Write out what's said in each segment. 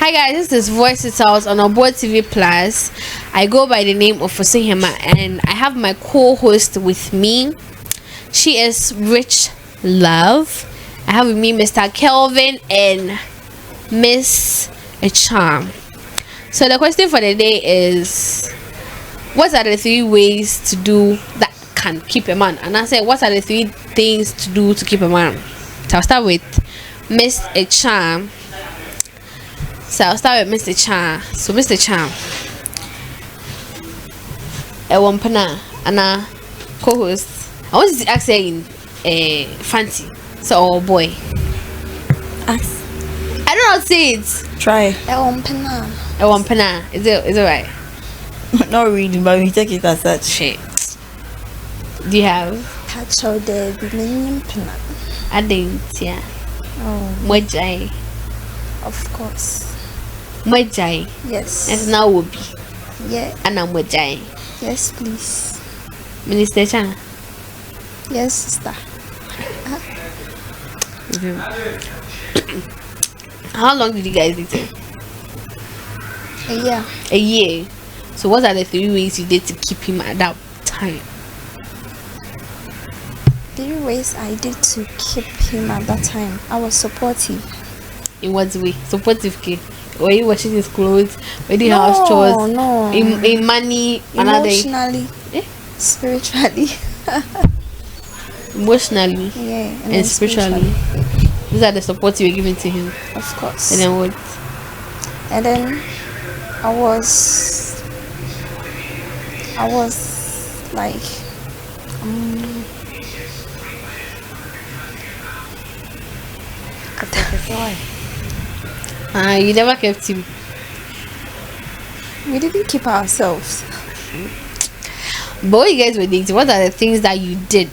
Hi guys, this is Voice It Out on Aboard TV Plus. I go by the name of Osihema and I have my co-host with me. She is Rich Love. I have with me Mr. Kelvin and Miss Charm. So the question for the day is, what are the 3 ways to do that can keep a man? And I said, what are the 3 things to do to keep a man? So I'll start with Miss Charm. So I'll start with Mr. Charm. So Mr. Charm, a wampana and a co-host. I want to ask you in fancy. So oh boy. Ask. I don't know how to say it. Try. A wampana. Is it right? Not really, but we take it as such. Shit. Do you have? Catch all the millennium pina. I didn't, yeah. Oh, Mwajai. of course. Mwajai. Yes. It's now Wobi. Yeah. And I'm Mwajai. Yes, please. Minister Chan. Yes, sister. How long did you guys date? Yeah. A year. So what are the 3 ways you did to keep him at that time? 3 ways I did to keep him at that time. I was supportive. In what way? Supportive kid. Were you washing his clothes? Were you house chores? No. In money? Emotionally. Eh? Spiritually. Emotionally? Yeah. And spiritually. These are the support you were giving to him. Of course. And then what? And then I was like You never kept him. we didn't keep ourselves. But when you guys were dating, what are the things that you did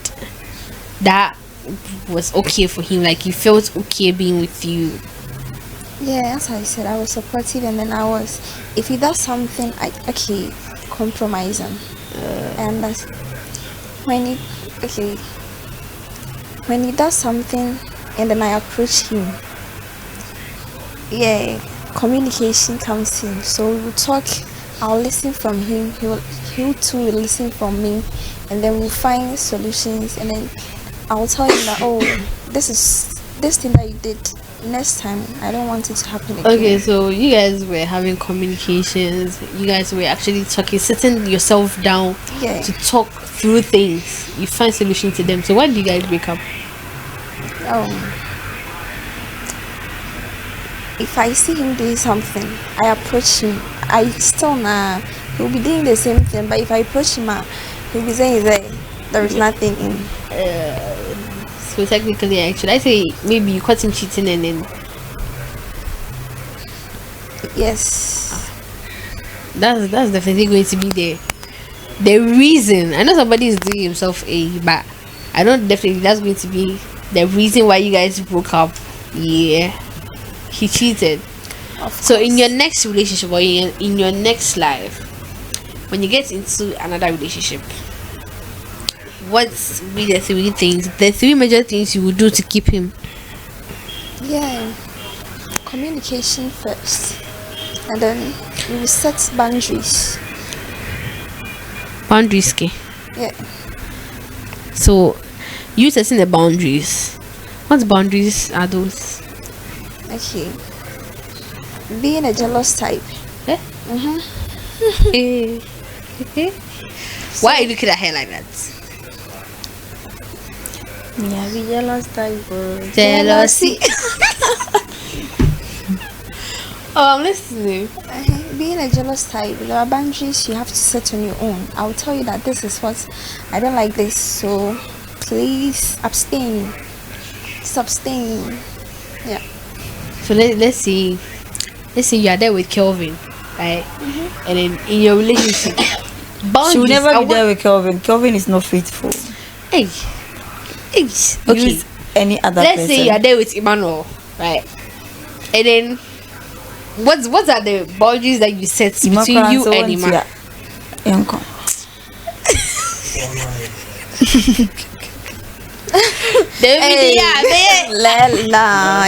that was okay for him? Like, he felt okay being with you? Yeah, as I said, I was supportive, and then if he does something, compromise him. And that's when he does something, and then I approach him. Yeah, communication comes in. So we will talk. I'll listen from him. He too will listen from me, and then we'll find solutions. And then I'll tell him that, oh, this thing that you did. Next time, I don't want it to happen again. Okay, so you guys were having communications. You guys were actually talking, sitting yourself down to talk through things. You find solutions to them. So why did you guys break up? If I see him doing something, I approach him. He'll be doing the same thing. But if I approach him, he'll be saying there is nothing in. So technically, actually, I say maybe you caught him cheating and then. Yes. That's definitely going to be the reason. I know somebody is doing himself but I don't definitely that's going to be the reason why you guys broke up. Yeah, he cheated. So in your next relationship or in your next life, when you get into another relationship, what's be the 3 things, the 3 major things you would do to keep him? Yeah, communication first, and then we will set boundaries. Boundaries, okay? Yeah. So you setting the boundaries. What boundaries are those? Okay. Being a jealous type. Eh? Why are you looking at her like that? Yeah, be jealous type. Jealousy. Oh, I'm listening. Being a jealous type, there are boundaries you have to set on your own. I'll tell you that this is what I don't like this, so please abstain. Abstain. Yeah. So let's see you are there with Kelvin, right? And then in your relationship, boundaries. She will never be there with Kelvin. Kelvin is not faithful. Hey. Okay. Use any other Let's person. say you are there with Emmanuel, right? And then what are the boundaries that you set between you and Emmanuel?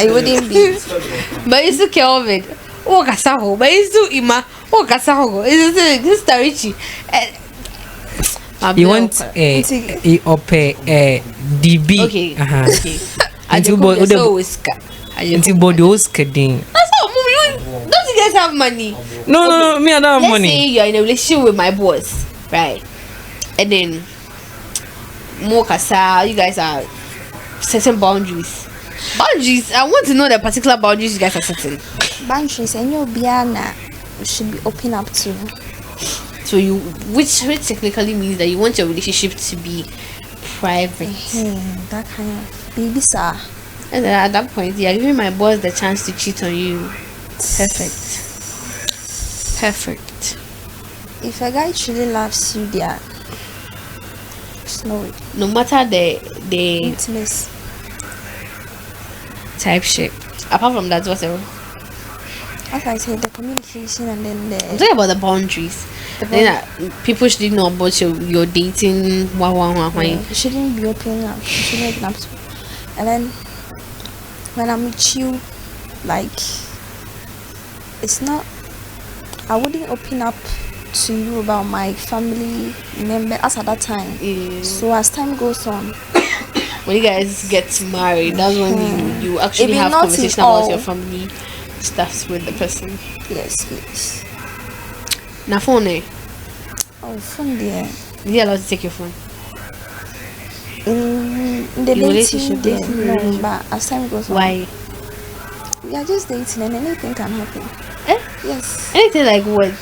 It wouldn't be. But it's Kelvin. Oh, Casaho, but it's too Ima. Oh, Casaho, it's the Richie. You want a DB? Okay. Okay. I do boy. Until body was kidding. That's how don't you guys have money? No, me I don't have Let's money. say you're in a relationship with my boss, right? And then more Casa, you guys are setting boundaries. Boundaries. I want to know the particular boundaries you guys are setting. Boundaries and you'll be should be open up to. So you, which technically means that you want your relationship to be private. That kind of baby sir. And then at that point, you're giving my boss the chance to cheat on you. Perfect. If a guy truly loves you, there, it's no way. No matter the Intimacy. type shape. Apart from that, whatever. As I said, the communication and then I'm the talking about the boundaries. Then people should know about your dating. you shouldn't be opening up. You shouldn't open up to. And then when I'm with you, like it's not. I wouldn't open up to you about my family member as at that time. So as time goes on, when you guys get married, that's when you actually Maybe have not conversation in about all. your family stuff with the person. yes. Now phone, Oh, phone there. you allowed to take your phone? In the In dating, relationship, no, but as time goes on, Why? we are just dating and anything can happen. Yes. Anything like what?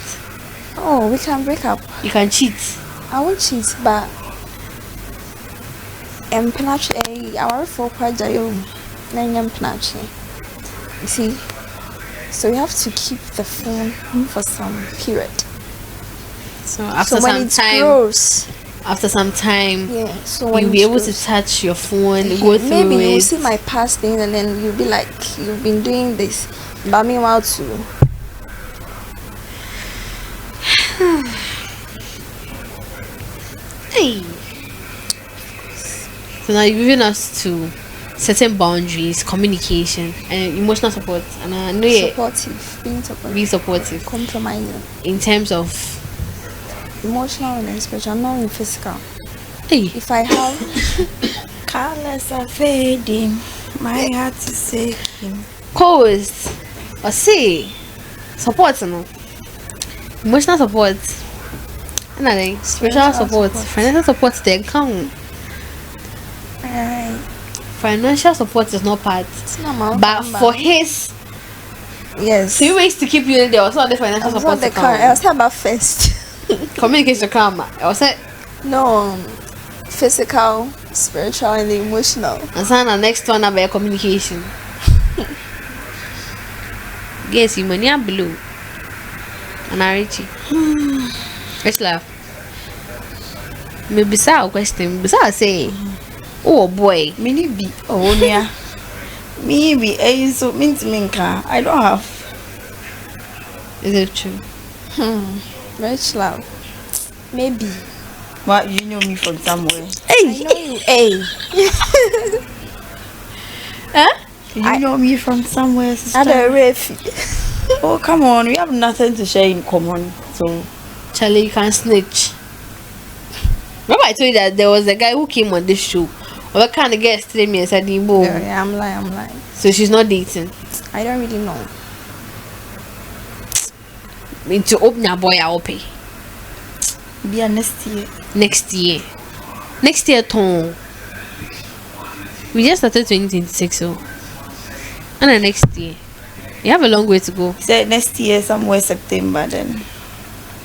Oh, we can break up. You can cheat. I won't cheat, but penetrate our for quite you penetrate. You see, so we have to keep the phone for some period. So after so when some it time, grows, after some time, yeah. So when you'll it be able to grows, touch your phone, go through maybe it. you'll see my past things and then you'll be like, you've been doing this, but meanwhile too. Hey. So now you're giving us to certain boundaries, communication, and emotional support. And I know you're Supportive, being supportive, be supportive compromising, in terms of. emotional and spiritual, not in physical. Hey. If I have, Colors are fading. My heart is aching. Cause or say support, no emotional support, and then spiritual support, financial support. They count. Financial support is not part, it's not my but for his yes. 3 ways to keep you in there, also the financial I was support on the car. account. I was talking about first. Communication karma. I was said, No, physical, spiritual, and emotional. and then next one about communication. Yes, you money are blue. And I reach you. Let's laugh. Maybe a question. Besides say, oh boy, Mini be oh yeah. Me be so means minka. I don't have. is it true? Rich love. Maybe. What you know me from somewhere? I know you. Hey. You know me from somewhere, sister. Other ref. Oh come on, we have nothing to share in common. So Charlie, you can snitch. Remember I told you that there was a guy who came on this show. What kind of guest told me and said, "Boom." Yeah, I'm lying. So she's not dating. I don't really know. Me to open your boy, I'll pay be honest here. next year. Next year, Tom. We just started 2026, so and then next year, you have a long way to go. Said next year somewhere September then.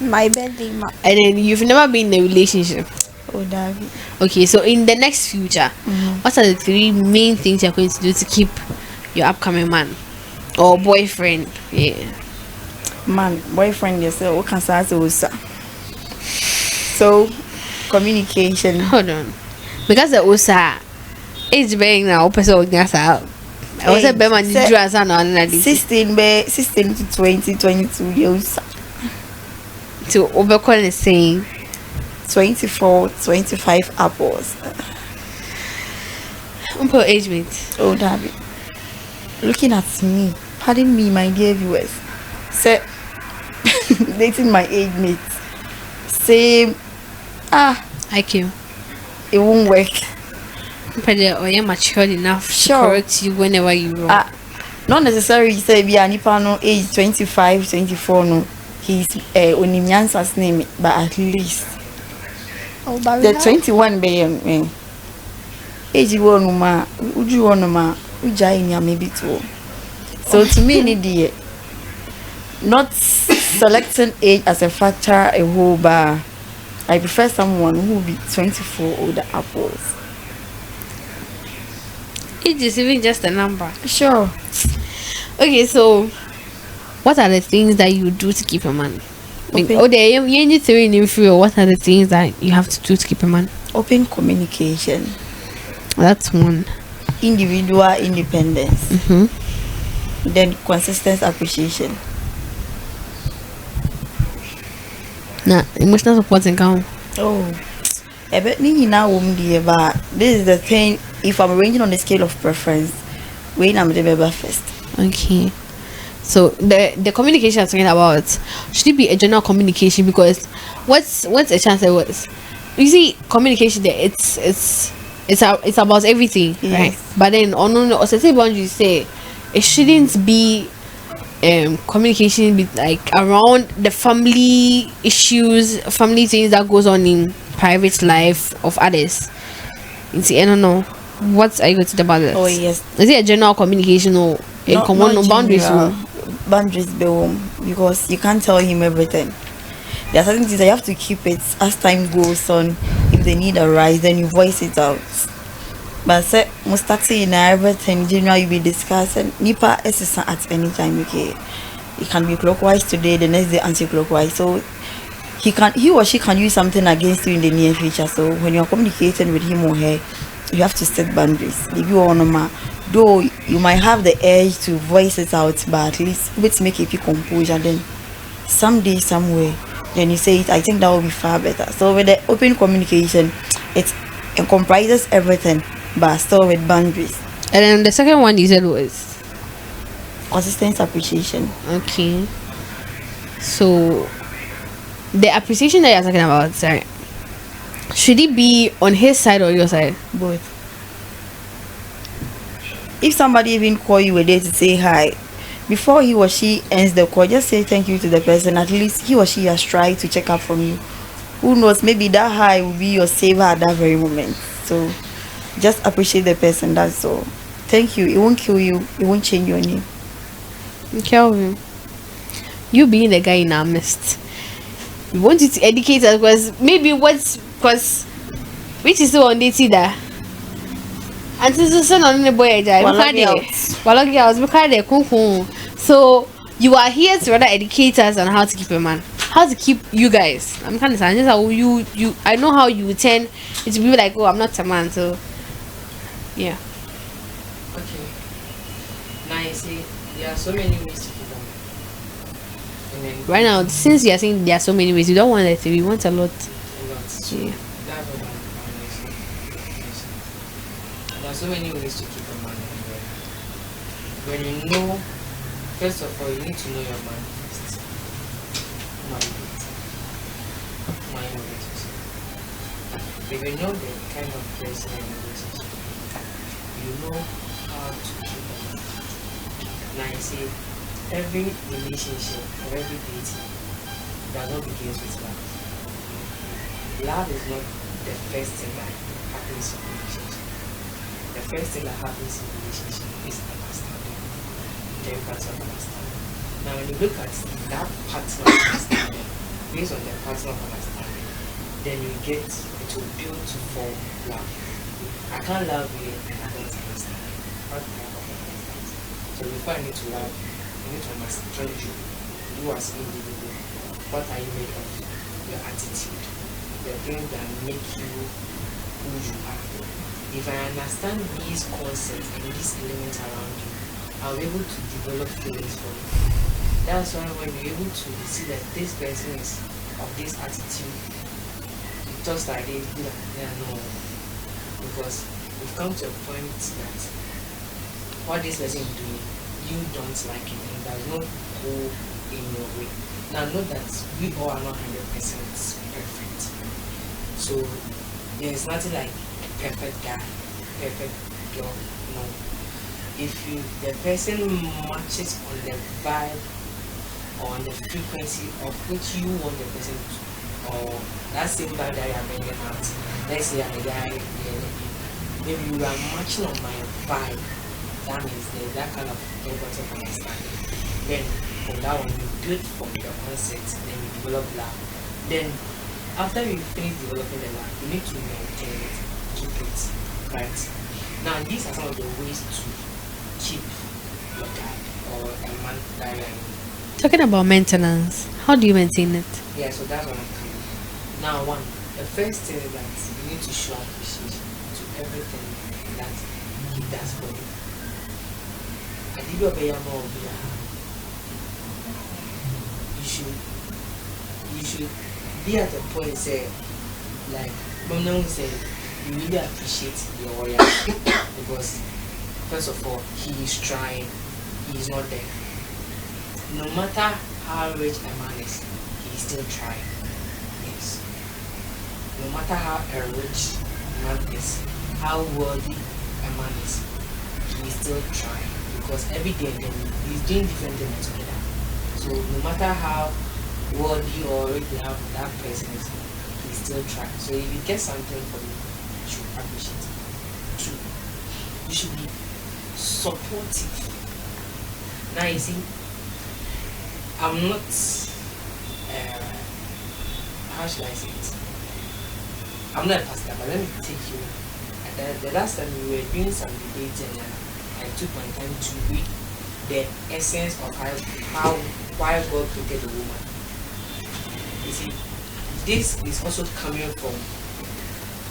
My birthday, And then you've never been in a relationship. Oh David. Okay, so in the next future, what are the 3 main things you're going to do to keep your upcoming man or boyfriend? Yeah. Man, boyfriend yourself, what can say so communication. Hold on. Because the USA age being now person out. I was a beman Say- did as an 16 to 20, 22 years. to overcall the saying 24, 25 apples. until age mate. Oh David. Looking at me. Pardon me, my dear viewers. Say dating my age mates. Same IQ. it won't work. But you're mature enough to Sure. correct you whenever you wrong. Not necessarily say be an no age 25, 24 no. He's Onimyansa's name, but at least Oh, but the 21 be age one ma uju one ma uja inya maybe two. So to me ni die not selecting age as a factor a whole bar. I prefer someone who will be 24 or the upwards. Age is even just a number. Sure. Okay, so what are the things that you do to keep a man? Okay. Oh, there you need to in free. What are the things that you have to do to keep a man? Open communication, That's one. individual independence, then consistent appreciation. Nah, emotional support and count. Oh, but this is the thing. If I'm arranging on the scale of preference, when I'm the member first. Okay. So the communication I'm talking about should it be a general communication, because what's a chance it was? You see, communication there it's about everything, Yes. right? But then on certain boundaries say it shouldn't be communication be like around the family issues, family things that goes on in private life of others. You see, I don't know. What are you going to do about this? Oh yes. Is it a general communication or a Not- common not boundaries? general. Boundaries be home because you can't tell him everything. There are certain things that you have to keep it as time goes on. If they need a rise, then you voice it out. But say mustati in everything general you be discussing. Nipa is at any time. Okay, it can be clockwise today, the next day anti-clockwise. So he or she can use something against you in the near future. So when you're communicating with him or her, you have to set boundaries. If you want though you might have the urge to voice it out, but at least let's make it composure. Then someday, somewhere, then you say it. I think that will be far better. So with the open communication, it comprises everything, but still with boundaries. And then the second one you said was Consistent appreciation. okay. So the appreciation that you're talking about, sorry, should it be on his side or your side? Both. If somebody even call you a day to say hi, before he or she ends the call, just say thank you to the person. At least he or she has tried to check up from you. Who knows, maybe that hi will be your saver at that very moment. So just appreciate the person, that's all. Thank you. It won't kill you, it won't change your name. Kelvin, you being the guy in our midst, we want you to educate us, because which is so on the that. And this is on the boy, so you are here to rather educate us on how to keep a man, how to keep you guys. I'm kind of saying this how you I know how you tend it to be like, oh, I'm not a man, so yeah. Okay. Now you see, there are so many ways to keep them. And then Right now, since you are saying there are so many ways, you don't want that, we want a lot. a lot. So Yeah. that's what I'm saying. There are so many ways to keep a man anywhere. When you know, first of all, you need to know your man first. Mind it. If you know the kind of person and relationship, you know how to keep a man. Now you see, every relationship or every dating does not begin with love. Love is not the first thing that happens in a relationship. The first thing that happens in a relationship is understanding. Then parts of understanding. Now when you look at that partner of understanding, based on the partner of understanding, then you get it will build to form love. I can't love you and I don't understand. How can I understand? So before I need to love you, I need to understand you as an individual. What are you made of? Your attitude, the things that make you who you are. If I understand these concepts and these elements around you, I'll be able to develop feelings for you. That's why when you're able to see that this person is of this attitude, just like this, be like, yeah, no. Because we've come to a point that what this person is doing, you don't like it, and there's no go in your way. Now note that we all are not 100% perfect. So there's nothing like perfect guy, perfect girl. No. If the person matches on the vibe or on the frequency of which you want the person to, or that same vibe that you are bringing out. Let's say I'm a guy, maybe you are matching on my vibe. That means there's that kind of level of understanding. Then from that one you build from the concept, then you develop love. Then after you finish developing the love, you need to maintain it, keep it, right? Now these are some of the ways to keep your guy or a man that you are in. Talking about maintenance, how do you maintain it? Yeah, so that's what I'm coming. Now one, the first thing is that you need to show appreciation to everything that he does for you. I did your baby more you should be at a point say like Mom say you really appreciate your warrior because first of all he is trying, he is not there. No matter how rich a man is, he is still trying. Yes. No matter how a rich man is, how wealthy a man is, he is still trying. Because every day he's doing different things together. So no matter how wealthy or rich that person is, he's still trying. So if you get something from him, you should appreciate it. Two, you should be supportive. Now you see, I'm not how should I say it? I'm not a pastor, but let me take you. The last time we were doing some debates and I took my time to read the essence of why God created a woman. You see, this is also coming from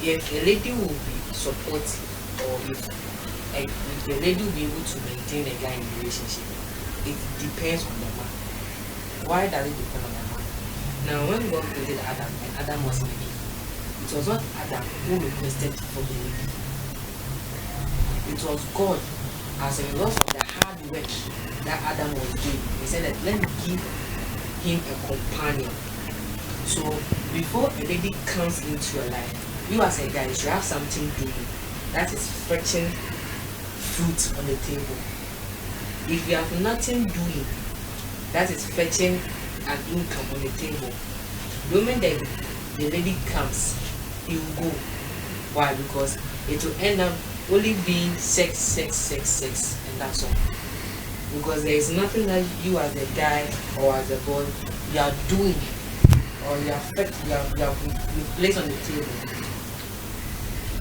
if a lady will be supportive or if the lady will be able to maintain a guy in a relationship, it depends on the man. Why does it depend on the man? Now when God created Adam and Adam was in Eve, it was not Adam who requested for the lady. It was God as a result of the hard work that Adam was doing. He said that let me give him a companion. So before a lady comes into your life, you as a guy you should have something doing. That is fetching fruit on the table. If you have nothing doing, that is fetching an income on the table. The moment that the lady comes, he will go. Why? Because it will end up only being sex, and that's all. Because there is nothing that you as a guy or as a boy you are doing or you are placed on the table.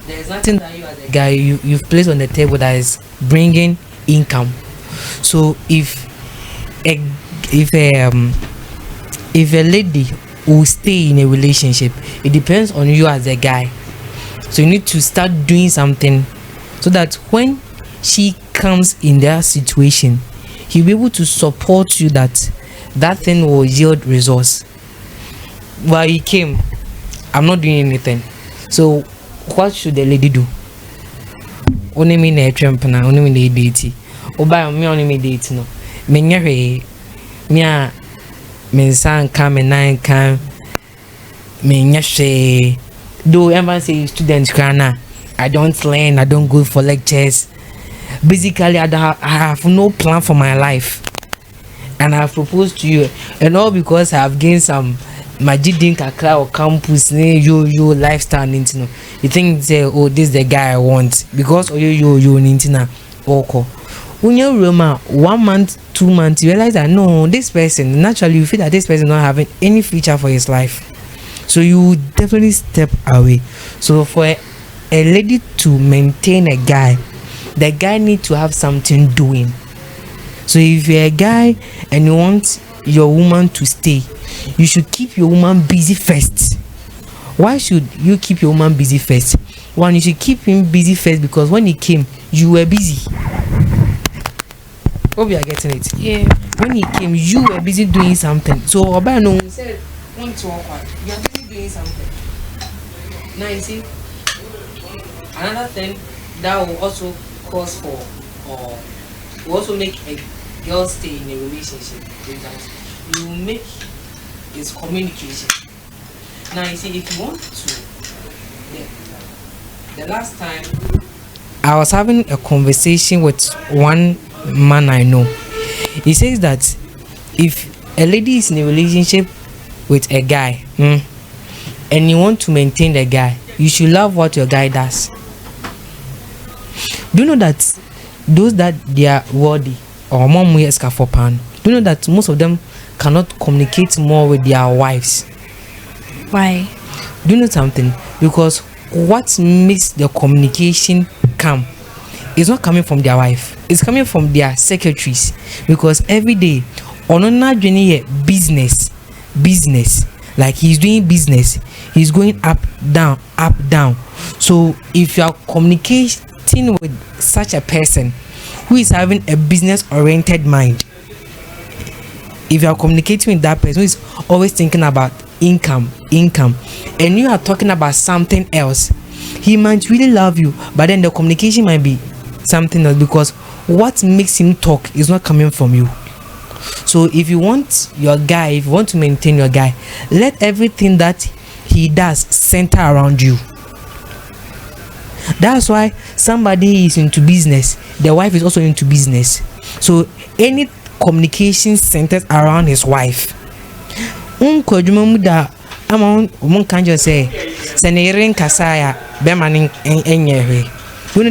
There is nothing that you as a guy you've placed on the table that is bringing income. So if a lady will stay in a relationship, it depends on you as a guy. So you need to start doing something so that when she comes in that situation, he'll be able to support you that thing will yield results. While he came, I'm not doing anything. So what should the lady do? Only me na tramp na only me na date. Oba me only me date no. Me nyare me a me san kan me nan kan me nyahwe. Though everyone say students kana, I don't learn, I don't go for lectures. Basically I have no plan for my life. And I have proposed to you, and all because I have gained some Majidin Kakra or campus you lifestyle nintino. You think say, oh, this is the guy I want because you nintina oko. When you're Roma 1 month, 2 months, you realize that no, this person naturally you feel that this person not having any future for his life. So you definitely step away. So for a lady to maintain a guy, the guy need to have something doing. So if you're a guy and you want your woman to stay, you should keep your woman busy first. Why should you keep your woman busy first? One, you should keep him busy first because when he came, you were busy. Hope you are getting it. Yeah. When he came, you were busy doing something. So Obano said, "Want to work? You are busy doing something." Now you see, another thing that will also cause for, or will also make a girl stay in a relationship is that you make is communication. Now you see, if you want to, the last time I was having a conversation with one man I know. He says that if a lady is in a relationship with a guy, and you want to maintain the guy, you should love what your guy does. Do you know that those that they are worthy or mom wears for pan, do you know that most of them cannot communicate more with their wives? Why? Do you know something? Because what makes the communication come is not coming from their wife, it's coming from their secretaries. Because every day on a journey, business, like he's doing business, he's going up down. So if you are communicating with such a person who is having a business oriented mind, if you are communicating with that person who is always thinking about income, and you are talking about something else, he might really love you, but then the communication might be something else, because what makes him talk is not coming from you. So if you want your guy, if you want to maintain your guy, let everything that he does center around you. That's why somebody is into business, the wife is also into business. So any communication centered around his wife. You know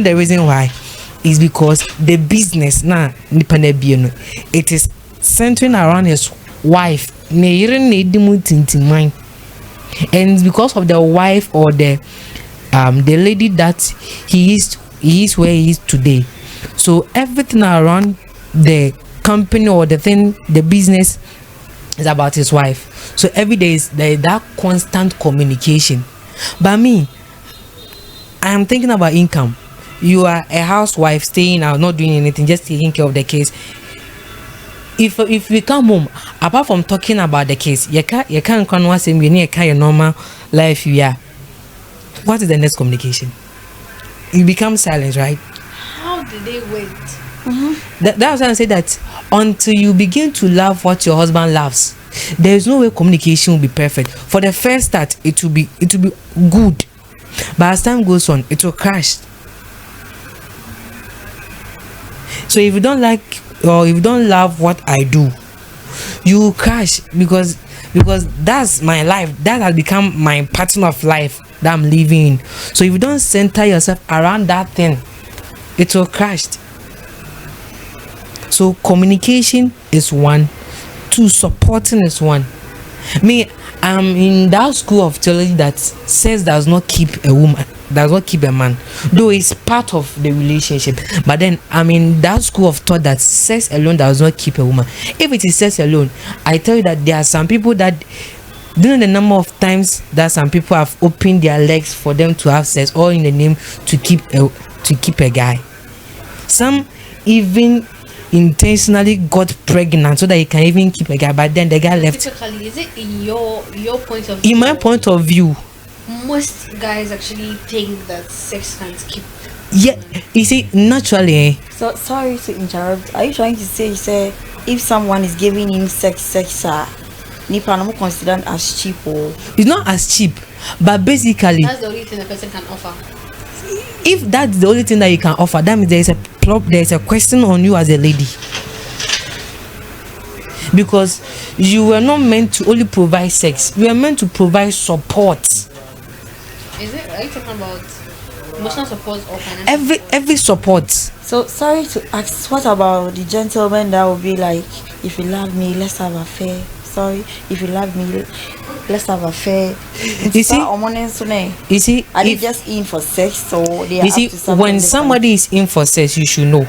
the reason why is because the business now it is centering around his wife, and because of the wife or the lady that he is where he is today. So everything around the company or the thing, the business, is about his wife. So every day there is that constant communication. But me, I am thinking about income. You are a housewife staying out, not doing anything, just taking care of the kids. If we come home, apart from talking about the case, you can't say you need your normal life. Yeah. What is the next communication? You become silent, right? How did they wait? That was why I say that until you begin to love what your husband loves, there is no way communication will be perfect. For the first start, it will be good, but as time goes on, it will crash. So if you don't like or if you don't love what I do, you will crash, because that's my life. That has become my pattern of life that I'm living in. So if you don't center yourself around that thing, it will crash. So communication is one, two, supporting is one. Me, I'm in that school of theology that says does not keep a woman, does not keep a man, though it's part of the relationship. But then I'm in that school of thought that sex alone does not keep a woman. If it is sex alone, I tell you that there are some people that, do you know the number of times that some people have opened their legs for them to have sex, all in the name to keep a guy. Some even intentionally got pregnant so that he can even keep a guy, but then the guy left. Typically, is it in your point of view? In my point of view, most guys actually think that sex can't keep. Yeah, you see, naturally. So sorry to interrupt. Are you trying to say if someone is giving him sex, Nipa no considered as cheap, or It's not as cheap, but basically, That's the only thing a person can offer. if that's the only thing that you can offer, that means there is a question on you as a lady, because you were not meant to only provide sex, you were meant to provide support. Is it? Are you talking about emotional support or financial? Every support. so sorry to ask. What about the gentleman that would be like, if you love me, let's have an affair. Sorry, if you love me, let's have an affair. You see, Are they just in for sex, or they are you see, up to something when different? somebody is in for sex, you should know.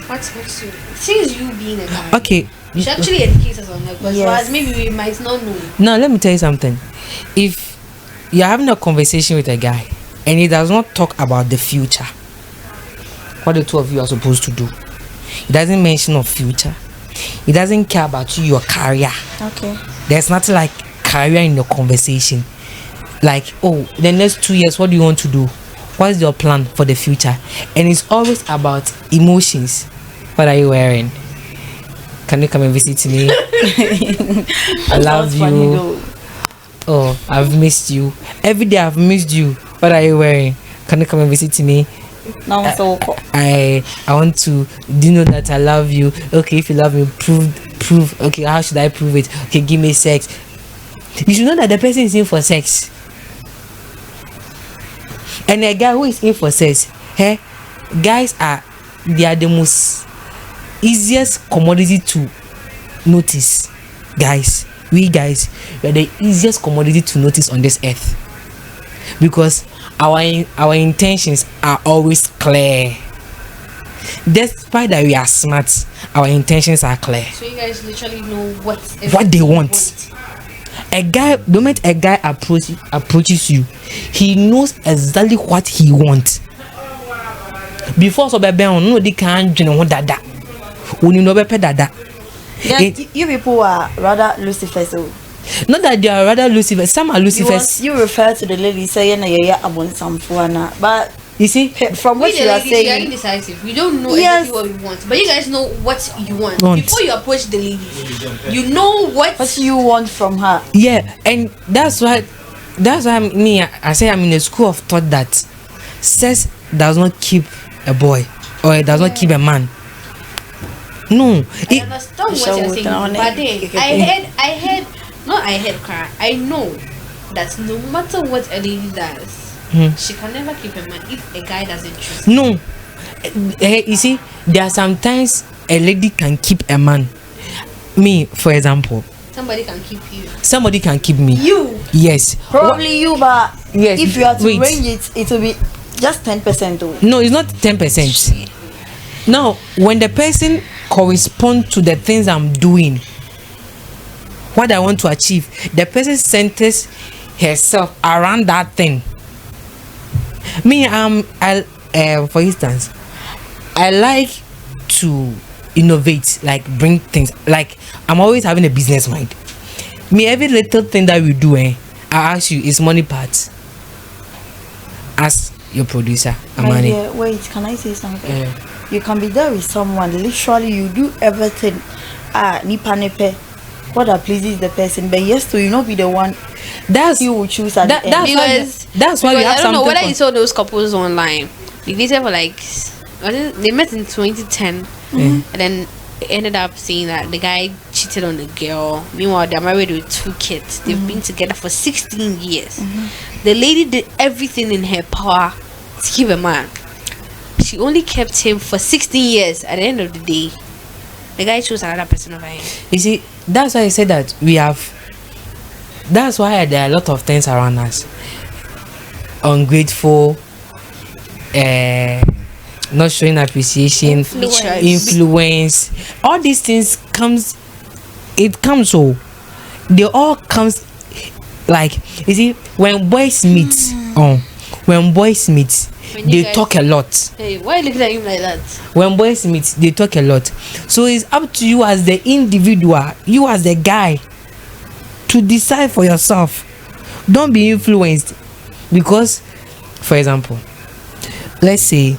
What makes you? Since you being a guy, Okay, you should actually educate us on that, because Yes. for us, maybe we might not know. now let me tell you something. If you're having a conversation with a guy and he does not talk about the future, what the two of you are supposed to do, he doesn't mention of future, he doesn't care about you, your career. Okay. There's nothing like career in the conversation. Like, oh, the next 2 years, what do you want to do? What's your plan for the future? And it's always about emotions. What are you wearing? Can you come and visit me? I love you. Oh, I've missed you. Every day I've missed you. What are you wearing? Can you come and visit me? Now so I want to. Do you know that I love you? Okay, if you love me, prove. Okay, how should I prove it? Okay, give me sex. You should know that the person is in for sex. And a guy who is in for sex, guys are the most easiest commodity to notice. Guys, we are the easiest commodity to notice on this earth, because our intentions are always clear. Despite that we are smart, our intentions are clear. So you guys literally know what they want. A guy, the moment a guy approaches you, he knows exactly what he wants. Before so baby, no, they can't want that. When you know better that. You people are rather Lucifer, so. Not that they are rather Lucifer. Some are Lucifers. You refer to the lady saying that I'm on some fuana, but you see, from what you are saying, we are indecisive. We don't know exactly what we want, but you guys know what you want. Before you approach the lady, you know what you want from her. Yeah, and that's why I say I'm in a school of thought that sex does not keep a boy, or it does not keep a man. No, I understand what you're saying, but then I know that no matter what a lady does, she can never keep a man if a guy doesn't choose. No, you see, there are sometimes a lady can keep a man. Me, for example. Somebody can keep you. Somebody can keep me. You? Yes. Probably you, but yes. If you are to range it, it will be just 10% though. No, it's not 10%. Now, when the person corresponds to the things I'm doing, what I want to achieve, the person centers herself around that thing. Me, for instance, I like to innovate, like bring things, like I'm always having a business mind. Me, every little thing that we do, I ask you, is money part? As your producer, Amani. Wait, can I say something? You can be there with someone, literally you do everything. Nipa nepe, what that pleases the person, but yes, to you not be the one. That's you will choose at the end. That's why we have. I don't know whether you saw those couples online. They dated for like, they met in 2010, and then ended up saying that the guy cheated on the girl. Meanwhile, they're married with 2 kids. They've been together for 16 years. The lady did everything in her power to keep a man. She only kept him for 16 years. At the end of the day, the guy chose another person over him. You see, that's why I said that that's why there are a lot of things around us. Ungrateful, not showing appreciation, influence. All these things comes so they all comes like, you see, when boys meet, they talk a lot. Hey, why are you looking at him like that? When boys meet, they talk a lot. So it's up to you as the individual, you as the guy, to decide for yourself. Don't be influenced. Because, for example, let's say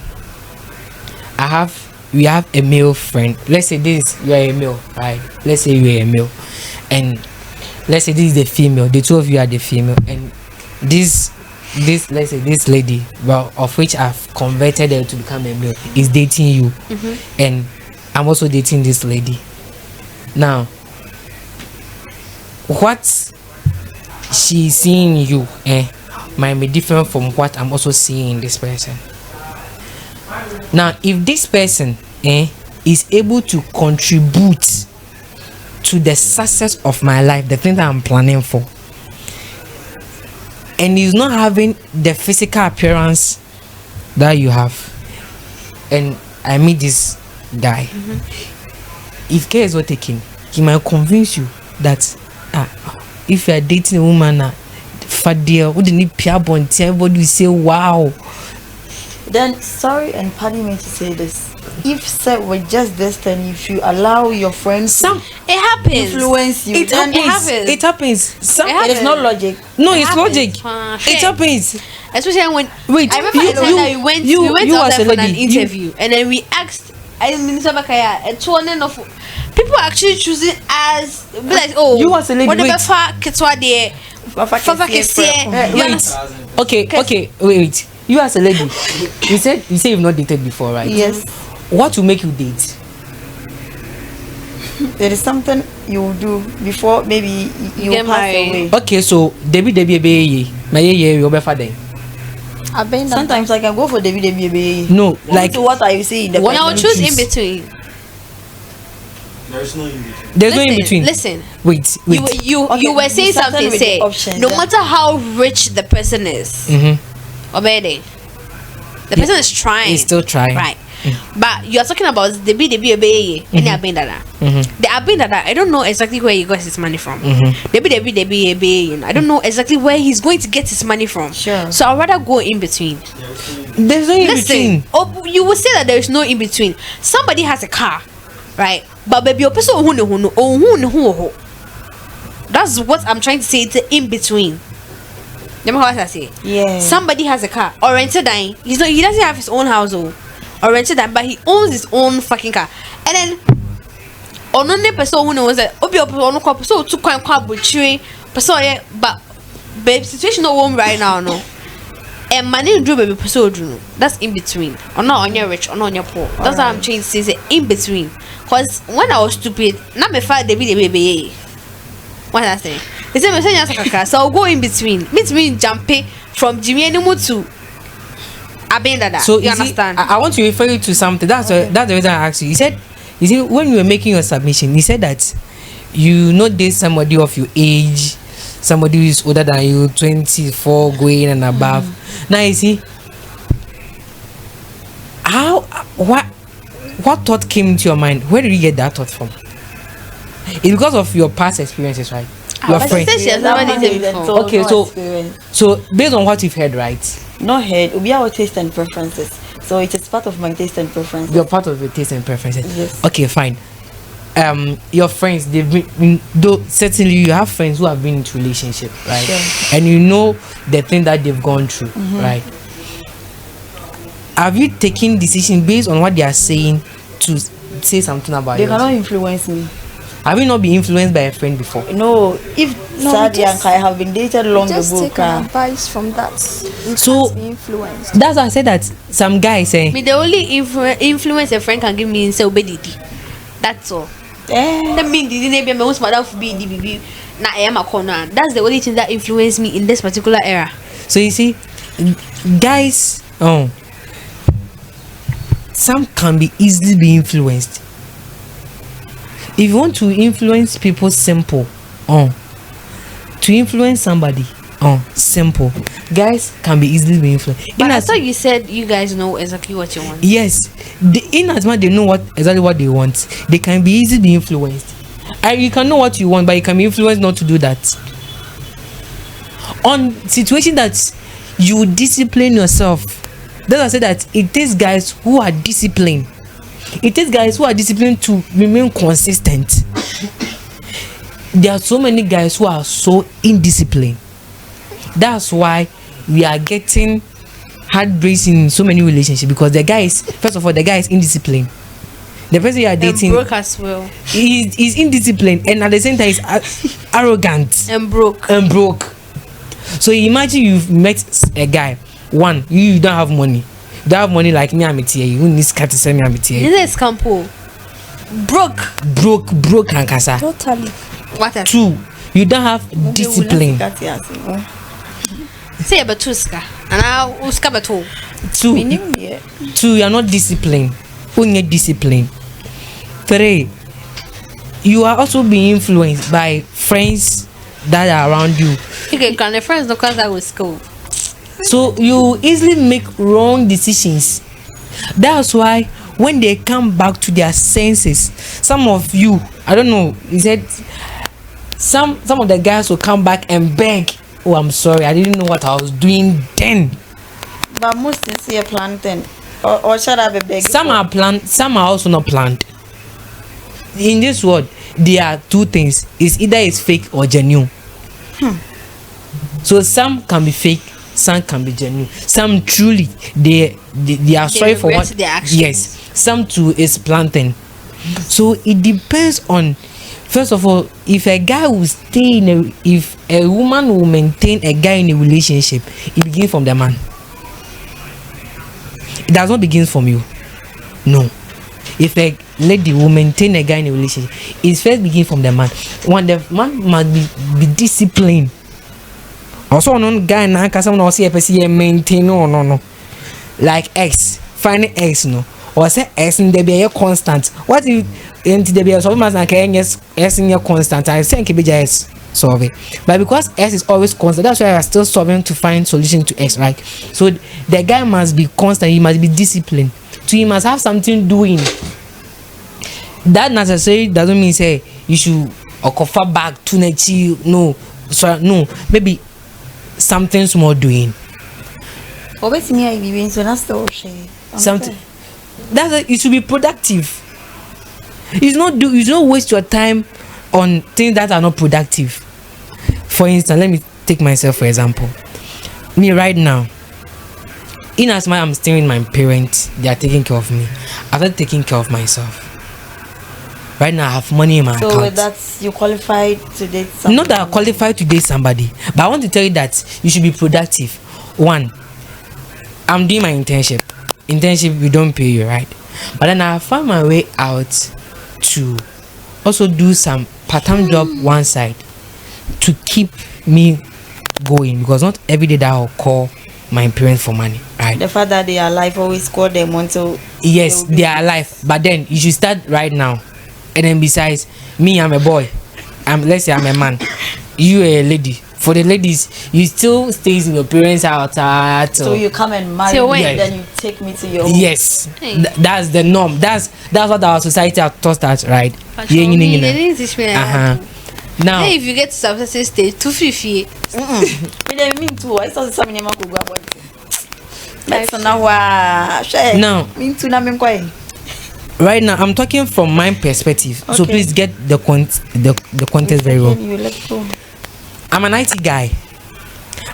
we have a male friend. Let's say you are a male, right? Let's say you are a male, and let's say this is the female. The two of you are the female, and this let's say this lady, well, of which I've converted her to become a male, is dating you, and I'm also dating this lady. Now, what she's seeing in you might be different from what I'm also seeing in this person. Now, if this person is able to contribute to the success of my life, the thing that I'm planning for, and he's not having the physical appearance that you have, and I meet this guy, if care is not taken, he might convince you that if you are dating a woman, Fadia, who didn't appear on everybody will say wow. Then sorry and pardon me to say this. If said with just this, then if you allow your friends it happens influence you, it happens. It is not logic. No, it's logic. It happens. Especially when wait, I remember we went out there for an interview, and then we asked Minister Bakaya a 200 of people are actually choosing as be like, oh, You as a lady, what the wait. befa ketwa there, fafa kesiye. You understand? Okay, wait. You as a lady, you say you've not dated before, right? Yes. What will make you date? There is something you will do before maybe you Get pass married. away. Okay, so Debbie my you be father. I've been Sometimes I can go for David. No, like So what are you saying? The Now person choose in choose. between. There's no in between. there's no in between. Listen. Wait. You Okay, were saying you started something. with Say the options, no yeah. matter how rich the person is, obey the person is trying. He's still trying. right? But you are talking about the obey and the abindada. The abindada, I don't know exactly where he got his money from. The obey, I don't know exactly where he's going to get his money from. Sure. So I'd rather go in between. There's no in Listen, between. you will say that there is no in between. Somebody has a car, right? But baby, your person that's what I'm trying to say. It's in between. You know what I say? Yeah. Somebody has a car or rented that. He doesn't have his own household or rented that, but he owns his own fucking car. And then only person who knows that obi ono kwa person to kwa butchery person, but babe situation no one right now no. And money do baby person do. That's in between. Or not on your rich or not on your poor. That's what I'm trying to say. In between. Cause when I was stupid, not me father baby. What I say? They say me say nyasa so I'll go in between. Means me jumping from Jimmy Animu to Abendada. So you see, understand? I want to refer you to something. That's the reason I asked you. You see, when you were making your submission, you said that you not date somebody of your age, somebody who is older than you, 24 going and above. Now you see, what thought came into your mind? Where did you get that thought from? It's because of your past experiences, right? Your But she friends. said she has never dated before. Okay, so based on what you've heard, right? Not head. We have our taste and preferences. So it is part of my taste and preferences. You're part of your taste and preferences. Yes. Okay, fine. Your friends, they've been though certainly you have friends who have been into relationship, right? Sure. And you know the thing that they've gone through, right? Have you taken decision based on what they are saying to say something about They yours? cannot influence me. Have you not been influenced by a friend before? No, if No, Sadie and just- Kai have been dated long just ago, take an advice from that. You So- can't be influenced. That's why I said that some guys say, Me the only influence a friend can give me is say obedidi. That's all. That mean the name me wants mother be the na I am a corner. That's the only thing that influenced me in this particular era. so you see, guys, some can be easily be influenced. If you want to influence people, simple. To influence somebody, simple. Guys can be easily be influenced. But I thought you said you guys know exactly what you want. Yes, in as much they know exactly what they want, they can be easily be influenced. You can know what you want, but you can be influenced not to do that. On situation that you discipline yourself, that's why I say that it takes guys who are disciplined. It takes guys who are disciplined to remain consistent. There are so many guys who are so indisciplined. That's why we are getting heartbreaks in so many relationships, because the guy is, first of all, the guy is indisciplined. The person you are And dating broke as well. is indisciplined, and at the same time is arrogant And broke. and broke. So imagine you've met a guy. One, you don't have money. You don't have money like me, I'm here. You need to send me, I'm here. This is Campo. Broke and kasa. Totally. What else? Two, you don't have discipline. Say about Tuska. And I uska bato. Two, you are not disciplined. Only discipline. Three, you are also being influenced by friends that are around you. Okay, can the friends don't cause that with school? So you easily make wrong decisions. That's why when they come back to their senses, some of you, I don't know, he said some of the guys will come back and beg, oh, I'm sorry, I didn't know what I was doing then. But most sincere planting. Or should I be begging? Some are planned, some are also not planned. In this world, there are two things. It's either it's fake or genuine. So some can be fake, some can be genuine. Some truly they are sorry for regret what their actions. yes. Some too is planting. So it depends on, first of all, if a guy will stay if a woman will maintain a guy in a relationship, it begins from the man. It does not begin from you. No. If a lady will maintain a guy in a relationship, it first begins from the man. One, the man must be disciplined. Also, no guy na kasa no see a maintain no. Like X, finding X no. Or say S in the be constant. What if into the be so much like S in your constant? I think it be just solve it. But because S is always constant, that's why I are still solving to find solution to X, right? So the guy must be constant, he must be disciplined. So he must have something doing. That necessarily doesn't mean say you should offer back to nature. No, sorry, no, maybe something small doing. Always me I be so that's the Something that's it should be productive. You don't waste your time on things that are not productive. For instance, let me take myself for example. Me right now, in as much I'm staying with my parents, they are taking care of me. I've not taking care of myself. Right now I have money in my account. So that's you qualified to date somebody. Not that I qualified to date somebody, but I want to tell you that you should be productive. One, I'm doing my internship. Internship, we don't pay you, right? But then I found my way out to also do some part-time job one side to keep me going, because not every day that I'll call my parents for money, right? The fact that they are alive always call them until yes, they are alive, but then you should start right now. And then besides, me, I'm a boy. Let's say I'm a man. You a lady. For the ladies, you still stays in your parents' house. So you come and marry me, yes. Then you take me to your home. Yes, that's the norm. That's what our society has taught us, right? They didn't teach me that. Now, Hey, if you get to some stage, 250. Me too. I saw some name go about it. That's now. Now, Me too. Na me kwai. right now, I'm talking from my perspective. So Okay. please get the context very well. You let go. I'm an IT guy.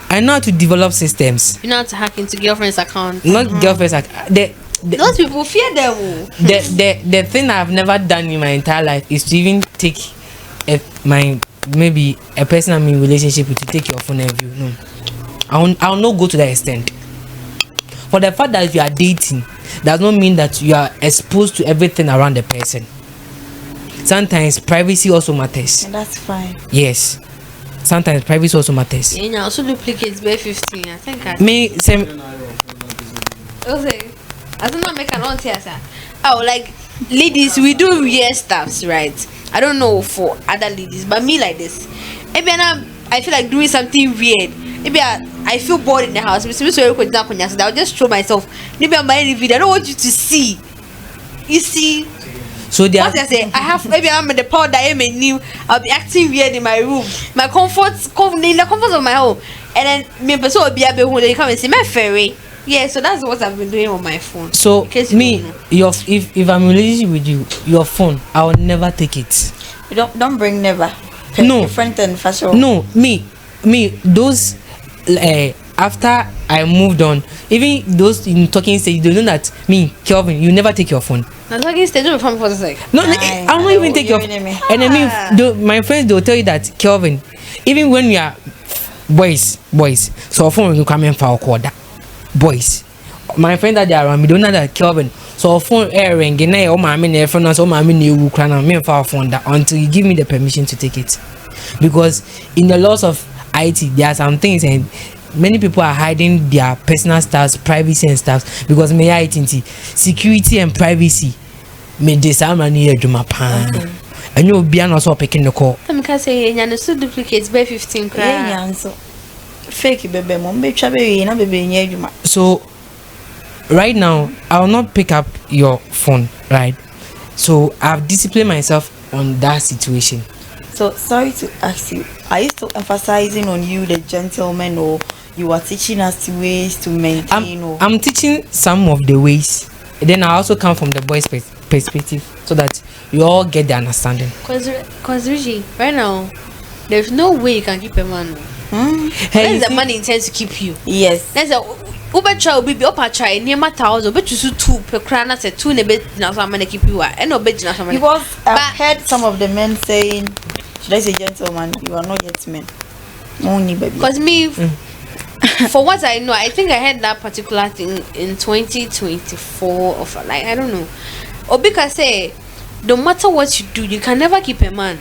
I know how to develop systems. You know how to hack into girlfriend's account. Not girlfriends. Like Those people fear them. the thing I've never done in my entire life is to even take maybe a person I'm in relationship with to take your phone and view. No, I'll not go to that extent. For the fact that if you are dating, does not mean that you are exposed to everything around the person. Sometimes privacy also matters. And that's fine. Yes, sometimes privacy also matters. Yeah, also duplicates by 15. I think I. Me same. Okay. I don't know make an on here, sir. Oh, like ladies, we do weird stuffs, right? I don't know for other ladies, but me like this. Maybe I feel like doing something weird. Maybe I feel bored in the house. So I'll just show myself. Maybe I'm buying a video. I don't want you to see. You see. So they are. What I say, I have maybe I'm in the powder. I'm a new. I'll be acting weird in my room. My in the comfort of my home, and then me person will be able to come and see my fairy. Yeah, so that's what I've been doing on my phone. So me, if I'm in a relationship with you, your phone, I will never take it. You don't bring never. No. Friend and fashion. No, me, those after I moved on, even those in talking stage, they know that me, Kelvin, you never take your phone. I'm talking stage of phone for a sec. No, I won't even take your phone. And then my friends, they'll tell you that Kelvin, even when we are boys, so phone will come in for a boys. My friend that they are around me don't know that Kelvin. So phone ring, oh my mean phone, so my mean you can me for phone that until you give me the permission to take it. Because in the laws of IT, there are some things and many people are hiding their personal stuff, privacy and stuff, because may I security and privacy may disarm and near to my pan. And you'll be also picking the call. I can say and so duplicates by 15 so fake baby mom be trabe na baby nyadwuma. So right now I will not pick up your phone, right? So I've disciplined myself on that situation. So sorry to ask you, are you still emphasizing on you the gentleman, or you are teaching us the ways to maintain? I'm teaching some of the ways. Then I also come from the boys' perspective so that you all get the understanding. Cause Richie, right now, there's no way you can keep a man. Hey, That's the man intends to keep you. Yes. That's Uber try obi be opa try near my 1,000 but you 2 per crown as a 2 in a bit now so I'm gonna keep you and no bit now Because I've heard some of the men saying, should I say gentlemen, you are not yet men. Only baby. Because me for what I know, I think I had that particular thing in 2024 of like I don't know. Or because say no matter what you do, you can never keep a man.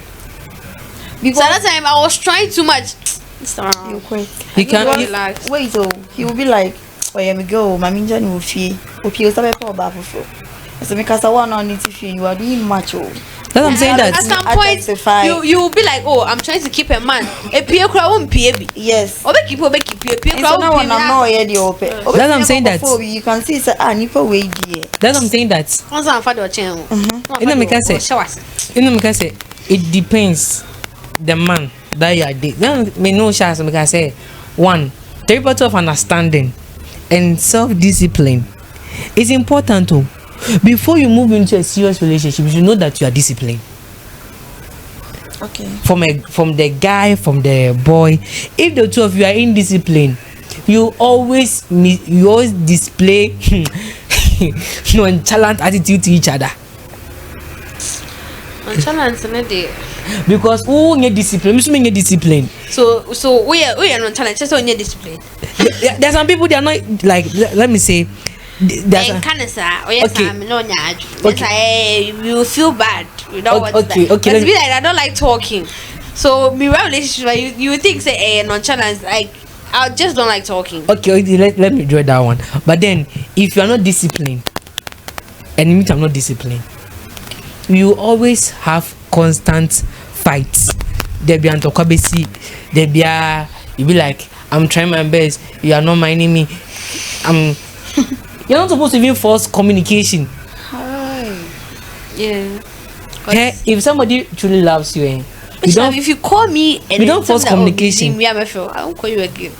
Because at that time I was trying too much. You quit. He can't relax. Wait, so he will be like, oh yeah, me go, my minja will fee. Okay, so I pour back for. So because I want on it if you are doing much. That's what I'm saying At that. some point, you will be like, oh, I'm trying to keep a man. A peer crowd won't pay. Yes. Or keep a peer So now when I'm not already open. That's what I'm saying that. You can see it's a nipple way dear. That's what I'm saying that. Once I'm father channel. You know, me can say it depends the man that you are dating. Me no chance me can say one, the part of understanding and self-discipline is important too. Before you move into a serious relationship, you should know that you are disciplined. Okay. From the guy, from the boy. If the two of you are indisciplined, you always display nonchalant attitude to each other. Nonchalant in a day. Because who need discipline? Me discipline. So we are nonchalant. Just on your discipline. There's some people they are not like. Let me say. Okay. You feel bad. You know what? Okay. Let's be like I don't like talking. So me relationship, you think say nonchalant like I just don't like talking. Okay, let me draw that one. But then if you are not disciplined, and me I'm not disciplined, you always have constant fights. There be antokabesi, there be you be like I'm trying my best, you are not minding me. You're not supposed to even force communication. Hi. Yeah. Hey, if somebody truly loves you, you don't. If you call me and you don't force communication. I won't call you again.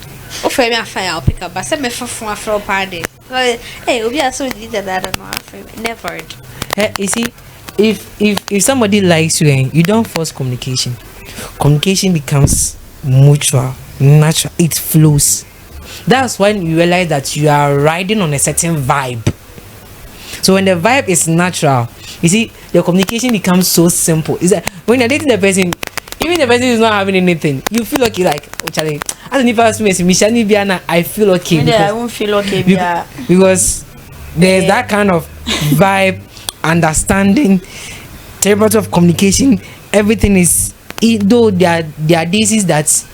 Oh, for me, I'll pick up. But send me for a party. Hey, we are so did that. I don't know. Never. Hey, you see, if somebody likes you, you don't force communication. Communication becomes mutual, natural. It flows. That's when you realize that you are riding on a certain vibe. So when the vibe is natural, you see, the communication becomes so simple. Is that when you're dating the person, even the person is not having anything, you feel okay, like, oh Charlie, as an first Mishani, I feel okay. Because, I won't feel okay because there's that kind of vibe, understanding, territory of communication. Everything is, though there are diseases that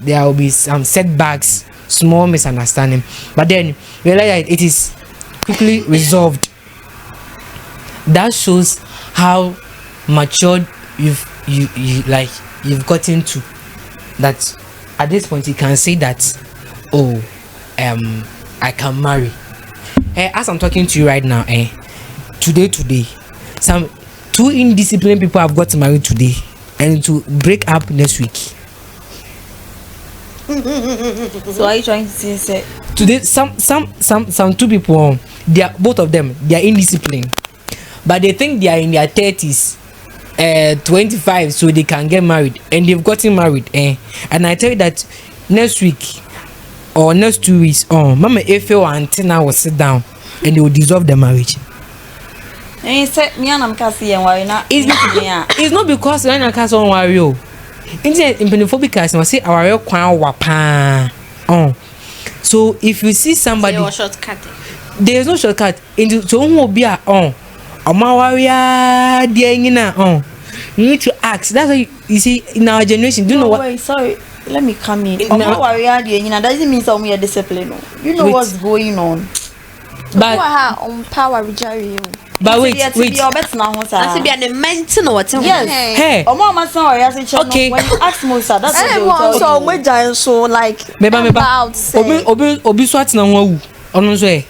there will be some setbacks, small misunderstanding, but then realize it is quickly resolved. That shows how matured you've gotten to. That at this point you can say that, oh, I can marry. As I'm talking to you right now, today, some 2 indisciplined people have got married today and to break up next week. So are you trying to say today some 2 people, they are both of them, they are indisciplined, but they think they are in their 30s, 25, so they can get married, and they've gotten married, and I tell you that next week or next 2 weeks, Mama Efe or Antenna will sit down and they will dissolve the marriage. It's not because I can't worry. In penophobic, I say our wapa. So if you see somebody, there is no shortcut. Into so who be you need to ask. That's why you see in our generation. Do you know what? Wait, sorry. Let me come in. Doesn't mean some we are disciplined. You know what's going on. But on power we but wait. Yes. Okay. When you ask Musa, that's what they will tell you. so like Obi swat na nwa wu. Ono so e.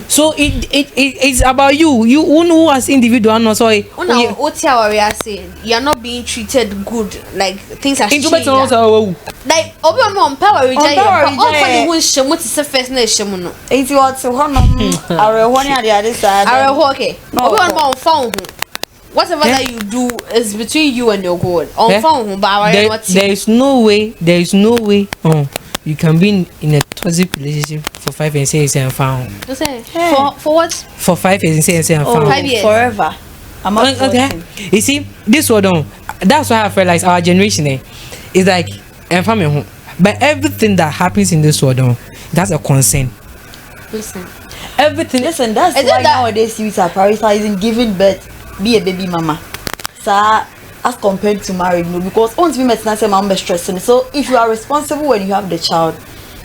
So it's about you who as individual no so you're not being treated good, like things are changing. Like obi on power reject first na shemu no it's what so hono arehoni ade ade sa okay obi on phone whatever that you do is between you and your God. Eh? There is no way. You can be in a toxic relationship for 5 years and say found. For what? For 5 years and say found. 5 years. Forever. I'm not Okay. You see, this one that's why I feel like our generation is like family home. But everything that happens in this world, that's a concern. Listen. Everything. Listen, that's why nowadays youth are prioritizing giving birth, be a baby mama. So as compared to married, no, because once we met say mom be stressing. So if you are responsible when you have the child,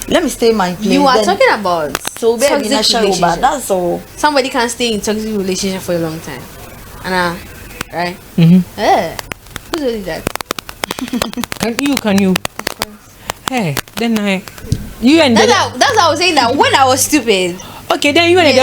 let me stay in my place. You are talking about so baby toxic relationship. That's all. Somebody can stay in toxic relationship for a long time. And right? Mm-hmm. Who's doing that? Can you? Of course. Hey, then you and that's how I was saying that when I was stupid. Okay, then you and the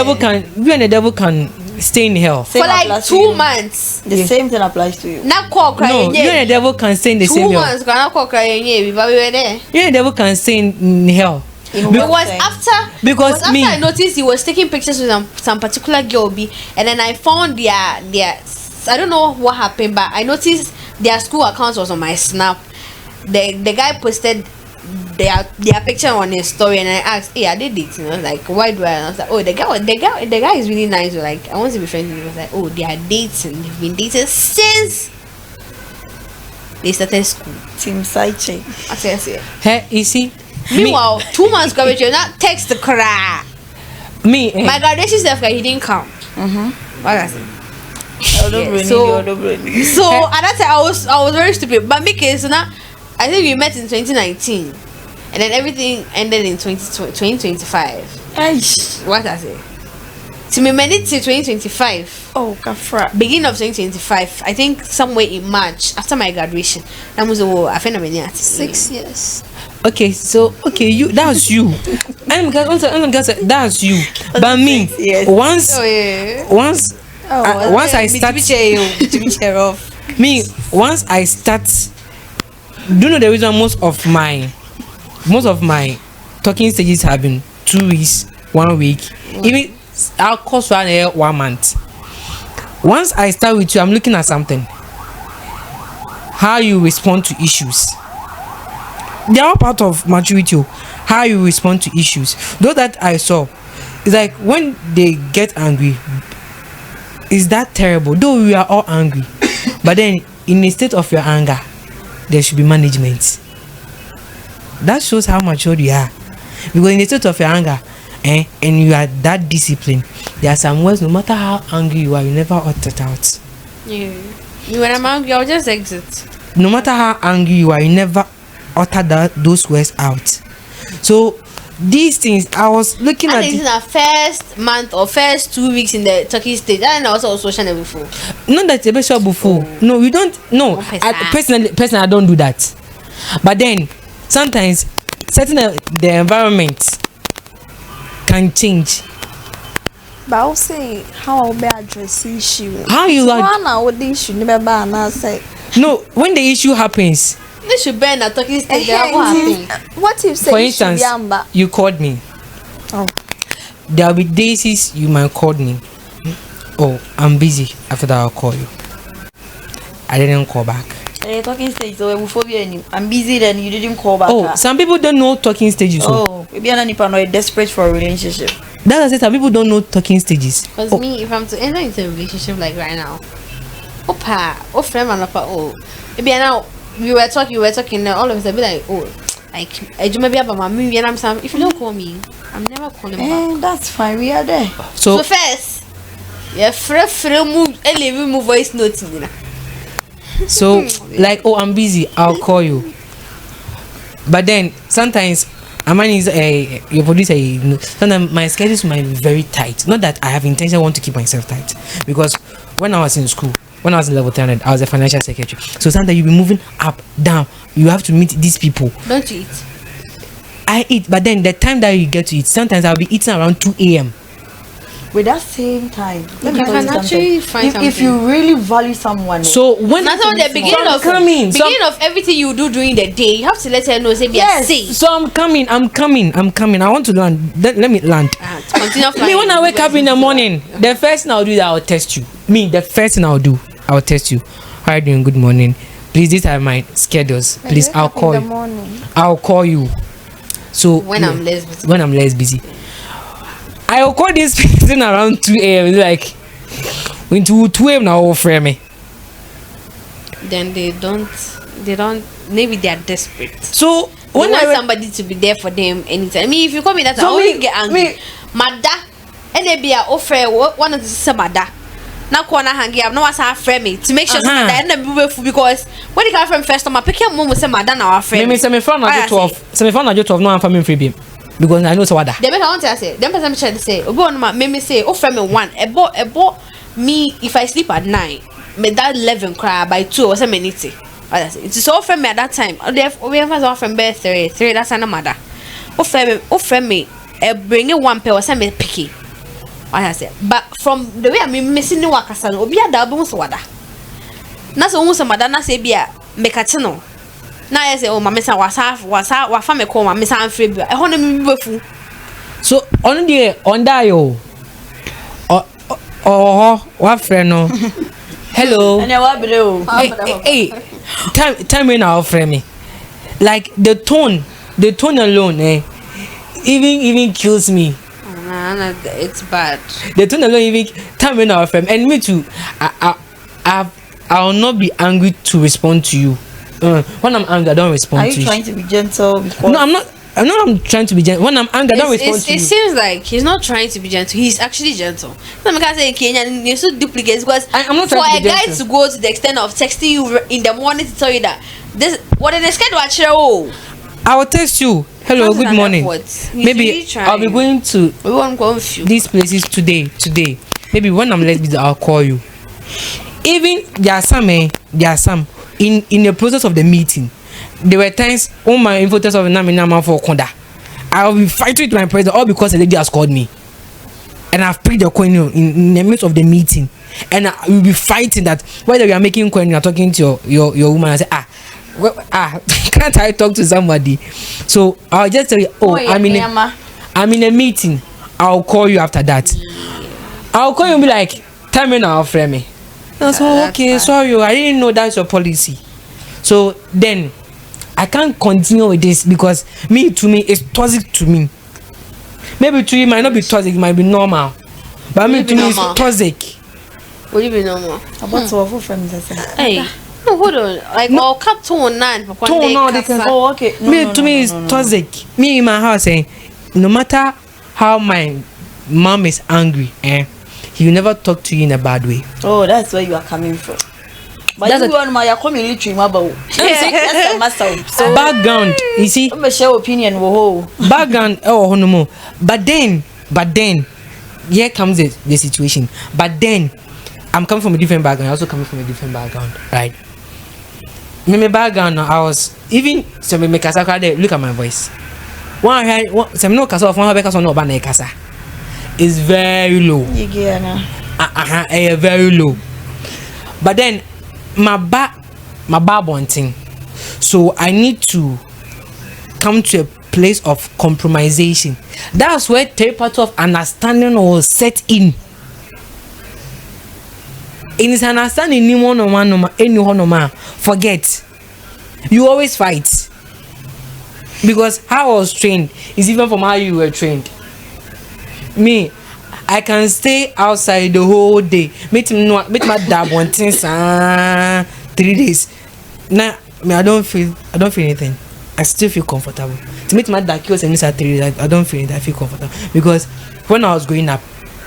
devil can stay in hell. Same for like 2 months. The same thing applies to you. Not call crying. No, you and the devil can stay in the same 2 hell. months cannot call crying. Yeah, but we were there. You and the devil can stay in hell. It was after Because I noticed he was taking pictures with some particular girl and then I found their I don't know what happened, but I noticed their school account was on my Snap. The guy posted their picture on his story and I asked, hey, are they dating? I was like, why do I? And I was like, oh, the guy is really nice. We're like, I want to be friends with him. I was like, oh, they are dating. They've been dating since they started school. Team side chick. I said. Hey, you see. Meanwhile, 2 months graduation, not text the cry. My graduation stuff, he didn't come. What I say? So at that time I was very stupid. But because now I think we met in 2019, and then everything ended in 2025. Aish. What I say? So we made it to 2025. Oh, kafra. Beginning of 2025. I think somewhere in March after my graduation. That was I think 6 years. Okay, so you that's you. That's you. But me, Yes. once I start once I start, do you know the reason most of my talking stages have been 2 weeks, 1 week, even I'll cost 1 month. Once I start with you, I'm looking at something. How you respond to issues. They are all part of maturity. How you respond to issues. Though that I saw, it's like when they get angry, is that terrible? Though we are all angry, but then in the state of your anger, there should be management. That shows how mature you are. Because in the state of your anger, and you are that disciplined, there are some words, no matter how angry you are, you never utter it out. Yeah. When I'm angry, I'll just exit. No matter how angry you are, you never utter those words out. So these things, I was looking at in the first month or first 2 weeks in the Turkey state, and I also social before. Not that a special before. No, we don't. No, personally, I don't do that. But then sometimes certain the environment can change. But I'll say how I'll be address issue. How you like? One the issue never ban. I say no. When the issue happens, they should ban a Turkey state. What if say for instance, you called me. Oh. There'll be days you might call me. Oh, I'm busy. After that, I'll call you. I didn't call back. Talking stage, so I'm busy, then you didn't call back. Oh, some people don't know talking stages. Oh, maybe I'm desperate for a relationship. That's it. Some people don't know talking stages. Because me, if I'm to enter into a relationship like right now, maybe now we were talking, now all of us be like, oh, like I do maybe about my movie and I'm saying, if you don't call me, I'm never calling back. That's fine. We are there. So first, yeah, free move, move voice notes, you know. So like, oh, I'm busy, I'll call you. But then sometimes your producer, sometimes my schedules might be very tight. Not that I have intention want to keep myself tight, because when I was in school, when I was in level 300, I was a financial secretary. So sometimes you'll be moving up, down. You have to meet these people. Don't you eat? I eat, but then the time that you get to eat, sometimes I'll be eating around 2 a.m. With that same time, let me You can actually find something. if you really value someone. So when That's not the beginning of everything you do during the day, you have to let her know. Say, yes. So I'm coming. I want to land. Let me land. Continue Me, when I wake up in the morning, the first thing I'll do is I'll test you. Me, the first thing I'll do, I'll text you. How are you doing? Good morning. Please, these are my schedules. Please, I'll call in the you. morning. I'll call you. So When I'm less busy. When I'm less busy, I'll call this person around 2 a.m. Like when 2 a.m. now offer me. Then they don't. Maybe they are desperate. So They when want I somebody to be there for them anytime. I mean, if you call me that, So I always me- get angry. me- Mada, and they be a offer one of the say Mada. Now corner hanging up. No one's our friend me to make sure Uh-huh. that I be full because when you come from first time, I pick your mom say Mada now our friend. me say me phone na 12. Say me phone na 12 no am family free beam. Because I know so what that. They make I want to say. Them person try to say. Obi on ma me say offer me one. Ebo me if I sleep at 9, me that 11 cry by 2 or some minute. It is offer me at that time. We have offer me 3. That's another matter. Offer me. Bring it one pair or some me picky. I say. But from the way I'm missing the wakasa, obi ada obi so wada. Na so unso mada na say bia me kate no. Na I say oh mama say wafa me call mama say amfre bia. E ho na me befu. So on the on that yo. What friend no. Hello. And what below? Hey, time when our friend me. Like the tone alone, even kills me. Nah, it's bad. The tone alone even time when our friend and me too. I'll not be angry to respond to you. When I'm angry, I don't respond Are to you you. trying to be gentle? Because No, I'm not. I'm trying to be gentle. When I'm angry, I don't respond to It you. seems like he's not trying to be gentle. He's actually gentle. Some guys say Kenya, you're so duplicate because I'm not for trying to a be guy gentle. to go to the extent of texting you in the morning to tell you that this what in the schedule actually oh. I will text you. Hello, That's good an morning. effort. He's Maybe really trying. I'll be going to We won't confuse. these places today. Maybe when I'm less busy, I'll call you. Even there are some in the process of the meeting. There were times all my infotest of Nama for Konda. I'll be fighting with my president all because the lady has called me. And I've picked the coin in the midst of the meeting. And I will be fighting that whether you are making coin, you're talking to your woman and say, can't I talk to somebody? So I'll just tell you, I'm in a meeting. I'll call you after that. I'll call you and be like, time in our friend me. That's okay, fine. sorry, I didn't know that's your policy. So then I can't continue with this because to me it's toxic to me. Maybe to you it might not be toxic, it might be normal. But Will me it to be me it's normal? toxic. Will you be normal? about 12 friends. Hey. No, hold on. Like No. I'll cut tone nine. Tone now they can Oh, okay. to me it's toxic. Me in my house no matter how my mom is angry, he will never talk to you in a bad way. Oh, that's where you are coming from. But That's you want my community about. That's a master. So Background, you see, I'm share opinion. Whoa. background no more. But then here comes the situation. But then I'm coming from a different background. I also coming from a different background, right? My background, I was even so me kasa there. Look at my voice. One some no kasa of one have kasa no ba na kasa. It's very low. Very low. But then my bar wanting. So I need to come to a place of compromisation. That's where third part of understanding will set in. In this understanding, forget. You always fight. Because how I was trained is even from how you were trained. Me, I can stay outside the whole day. Meet my dad one thing 3 days. Now I don't feel anything. I still feel comfortable. To meet my dad kills and miss 3 days, I don't feel anything. I feel comfortable. Because when I was growing up,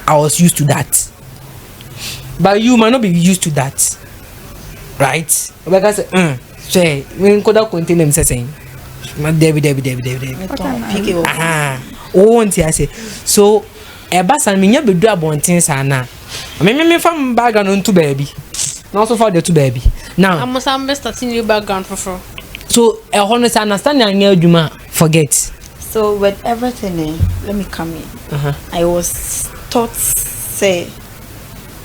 I was used to that. But you might not be used to that. Right? Like I said, say when could I continue them saying Debbie. Oh, I say so. Ebasan me nya bedu abonten sana. Me from background on to baby. Now so far the two baby. Now I'm starting new background for. so a honest understanding nya adwuma forget. So with everything, let me come in. I was taught say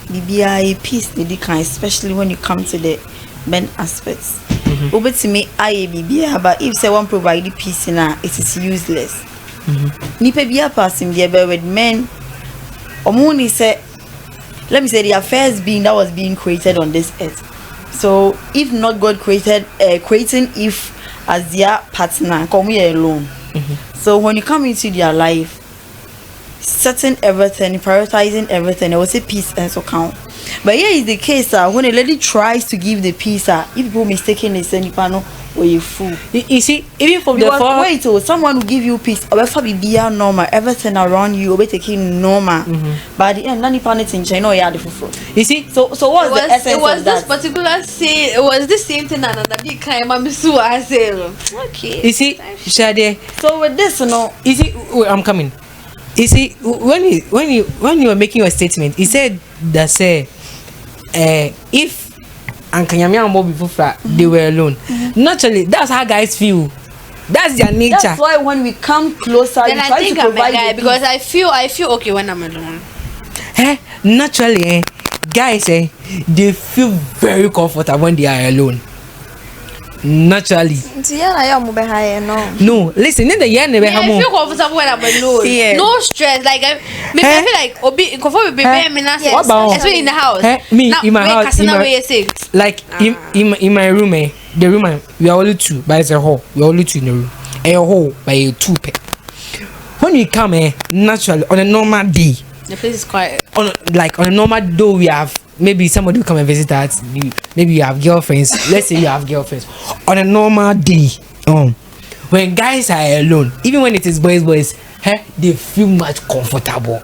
BBI peace the kind, especially when you come to the men aspects. Over to me, I BBI, but if someone provide the peace in it is useless. Nipa bia passing there with men. Omuni say let me say, their first being that was being created on this earth. So if not God creating Eve as their partner, come here alone. So when you come into their life, setting everything, prioritizing everything, I will say peace and so count. But here is the case when a lady tries to give the peace, if people mistaken they say Nipano or you fool. You see, even from Because the far, wait, someone will give you peace, or if be normal, everything around you will be taking normal. But at the end, none of in China, you are the fool. you see, So what's the essence it was of this that? particular say it was the same thing another big kind of Misu I say. Okay. you see, Shade, So with this, you see, wait, I'm coming. You see, when you were making your statement, he said that say, if Uncle Yami and Bobby Fufra, they were alone. Naturally, that's how guys feel. That's their nature. That's why when we come closer, Then we I try think to I'm a provide guy the because I feel okay when I'm alone. Naturally, guys, they feel very comfortable when they are alone. Naturally. No, listen, in the year never Yeah, I feel comfortable when I'm alone. Yeah. No stress. Like I feel like obi comfortable baby What about- especially in the house. Me, Now, in my where house, Kasina in my- where you say, like in my room, the room we are only two, but it's a hall. We are only two in the room. A hall by a two pair. When you come naturally on a normal day, the place is quiet. on a normal day, we have maybe somebody will come and visit us. Maybe you have girlfriends. Let's say you have girlfriends. On a normal day, when guys are alone, even when it is boys, they feel much comfortable.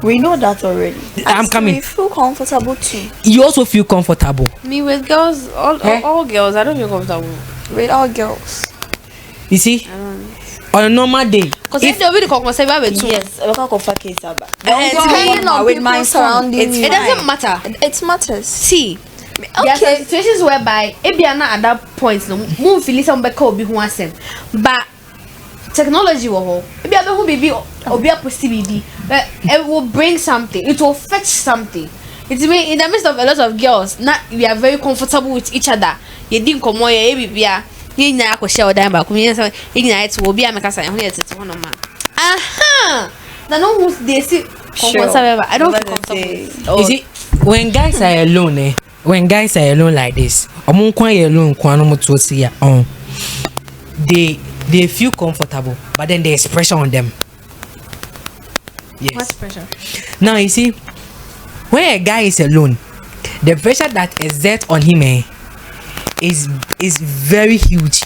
We know that already. I'm We coming. feel comfortable too You also feel comfortable. Me with girls, all girls, I don't feel comfortable. with all girls. You see, on a normal day, Because if they'll be the comfort, say we too. Yes, I can't confirm case about. Depending on with my people surrounding it's you. It doesn't matter. It matters. See, there are some Okay. situations whereby Ebiana at that point, no, moon feel some back will be one sem, but technology will maybe I who baby or be a possibility, but it will bring something. It will fetch something. It's me in the midst of a lot of girls. Now we are very comfortable with each other. You didn't come on, you be you na ko share odan ba kuma yasa igna it will be a mekasa ehun yet to one man. Aha. Na no who they see comfortable. I don't feel comfortable. you see, when guys are alone, when guys are alone like this, they feel comfortable, but then there's pressure on them. Yes. What's pressure? Now you see, when a guy is alone, the pressure that is set on him is very huge.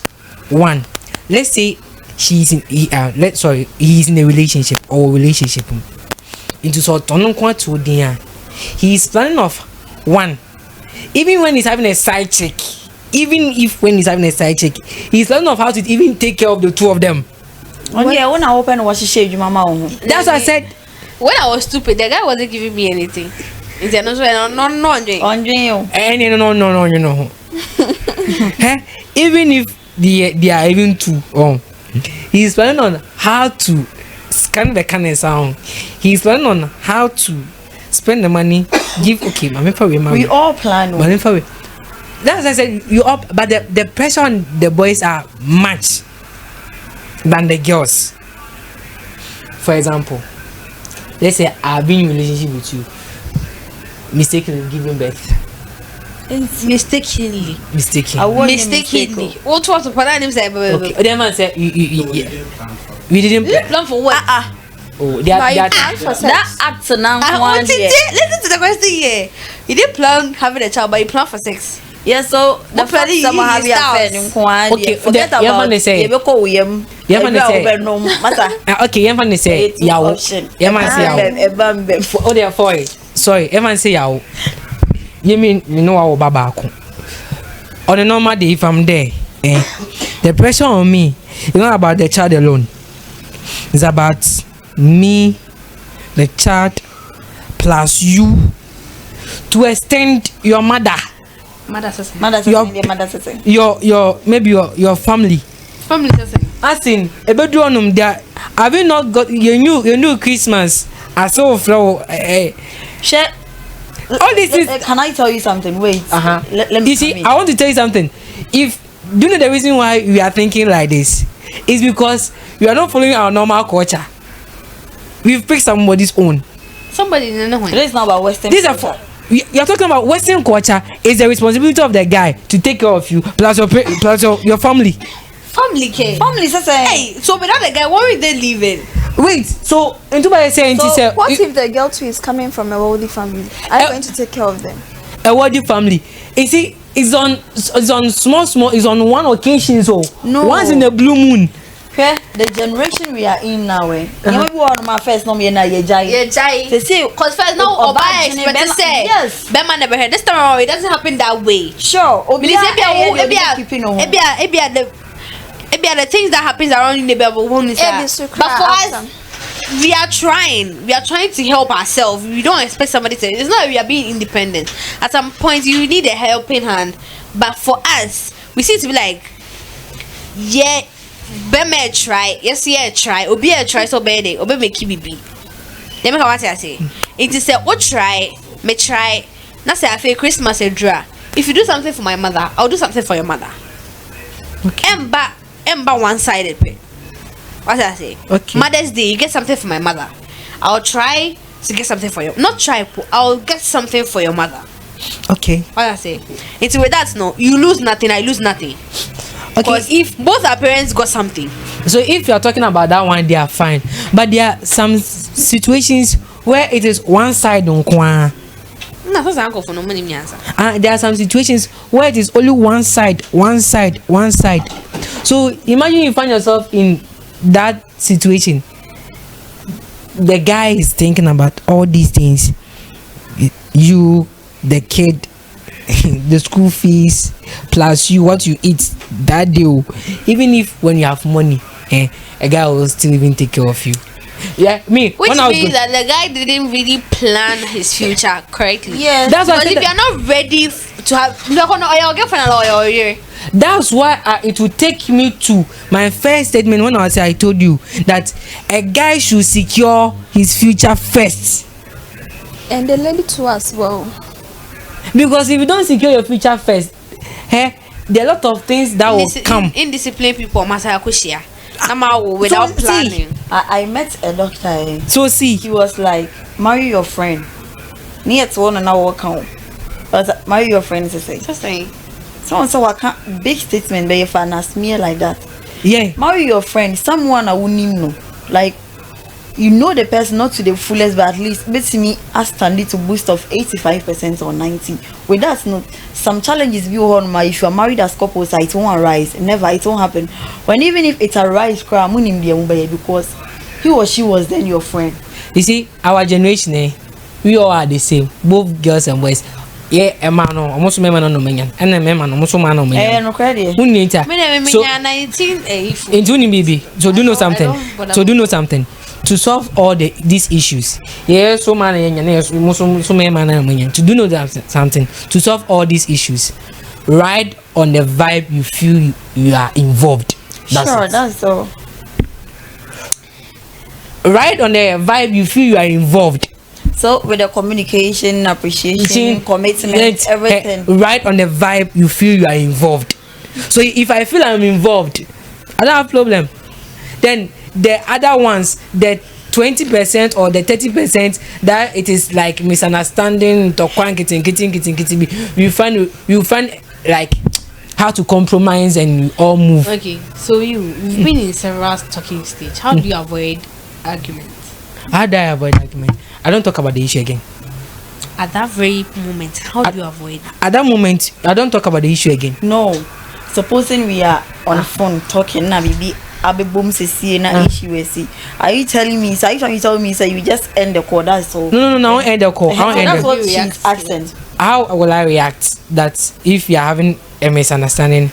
One, let's say he's in he's in a relationship into sort of he's planning of one. Even when he's having a side chick, he's planning of how to even take care of the two of them. When I open what she shade mama. That's what I said. When I was stupid, the guy wasn't giving me anything. It's no, No. Even if they are even two, he's planning on how to scan the can sound. He's planning on how to spend the money. We all plan. That's what I said. You up, but the pressure on the boys are much than the girls. For example, let's say I've been in a relationship with you, mistakenly giving birth. Mistakenly. Mistakenly. What was the plan? Okay. The man said we didn't Plan for what? Oh, That acts now one year. Listen to the question here. You didn't plan having a child, but you plan for sex. Yeah, so the What fact plan someone have is your ours? friend, Okay, forget the- about they say- you go yem. No matter. okay, everyone say It's yawo. option. Everyone say yawo. Oh, therefore, sorry, everyone say yawo. You mean you know our baba? On a normal day, if I'm there, the pressure on me is not about the child alone. It's about me, the child, plus you, to extend your mother, your maybe your family. Family doesn't. As in, ebedronum there. Have you not got your new Christmas? I saw flow. Share. All this is. Can I tell you something? Wait. Let me. You see, I want to tell you something. If do you know the reason why we are thinking like this is because we are not following our normal culture. We've picked somebody's own. somebody in the This is not about Western. These are for. You're talking about Western culture. Is the responsibility of the guy to take care of you plus your family. family care. Family says, Hey, so without the guy, what will they live in? Wait, so into my saying, So what if the girl too is coming from a wealthy family? Are you going to take care of them? a wealthy family? You see, it's on small. It's on one occasion. So No. once in a blue moon. okay, the generation we are in now, you know, one of my first no me na ye jai. Yeah, Jai. They say, Because first, no, Oba Oba Jene expect to Bema- say, yes. Bema never heard. This time around, it doesn't happen that way. Sure, Because the things that happens around in the Bible won't It is to but cry for us, after. we are trying to help ourselves. We don't expect somebody to. It's not that we are being independent. At some point, you need a helping hand. But for us, we seem to be like, yeah, Bema try, yes, yeah, try, Obi try so bad, Obi make kibibi. Let me come what I say. It is a what try, me try. Now say I feel Christmas a draw. If you do something for my mother, I'll do something for your mother. Emba one-sided pay. What did I say? Okay. Mother's Day, you get something for my mother. I'll try to get something for you. Not try, I'll get something for your mother. Okay. What did I say? It's with that, no. You lose nothing, I lose nothing. Because Okay. if both our parents got something, So if you are talking about that one, they are fine. But there are some situations where it is one side on kwa. no, that's uncle for no money me answer. And there are some situations where it is only one side. So imagine you find yourself in that situation. The guy is thinking about all these things. You, the kid, the school fees, plus you what you eat that day. Even if when you have money, a guy will still even take care of you. Yeah, me. Which when I was means good- that the guy didn't really plan his future correctly. Yes. That's why I Because said if you're not ready to have your girlfriend or your That's why it will take me to my first statement when I told you that a guy should secure his future first. And the lady too as well. Because if you don't secure your future first, there are a lot of things that will come. Indisciplined people must have kushia. Without So, see, planning. I met a doctor. So see, He was like, marry your friend. Near to one and I walk home. But marry your friend to say. Just saying. Someone said, "I can't." Big statement, but if I ask me like that, yeah, marry your friend, someone I wouldn't even know. Like, you know the person not to the fullest, but at least bet me ask Stanley to boost of 85% or 90. With that, no, some challenges be on my. If you are married as couples, it won't arise. Never, it won't happen. When even if it arise, cry, because he or she was then your friend. you see, our generation, we all are the same, both girls and boys. Yeah, a man, almost a man on the man, and a man, almost a man on man. No credit. Who need that? So, So, 19 into baby. So do know something. but So do know something. To solve all these issues, yeah, so man, so many man, to do know that something. To solve all these issues, ride on the vibe you feel you are involved. That's Sure, it. that's all. Ride on the vibe you feel you are involved. So with the communication, appreciation, commitment, everything. Ride on the vibe you feel you are involved. So if I feel I'm involved, I don't have problem. Then the other ones, the 20% or the 30% that it is like misunderstanding, you find like how to compromise and all move. Okay, so you've been in several talking stage. How do you avoid arguments? How do I avoid argument? I don't talk about the issue again. At that very moment, how do you avoid it? At that moment, I don't talk about the issue again. No, supposing we are on the phone talking, na bibi abe boom see na issue we see. Are you telling me? So are you trying to tell me? So you just end the call? That's all. No, I won't end the call. I won't end That's the what You she's react to asking. How will I react that if you're having a misunderstanding?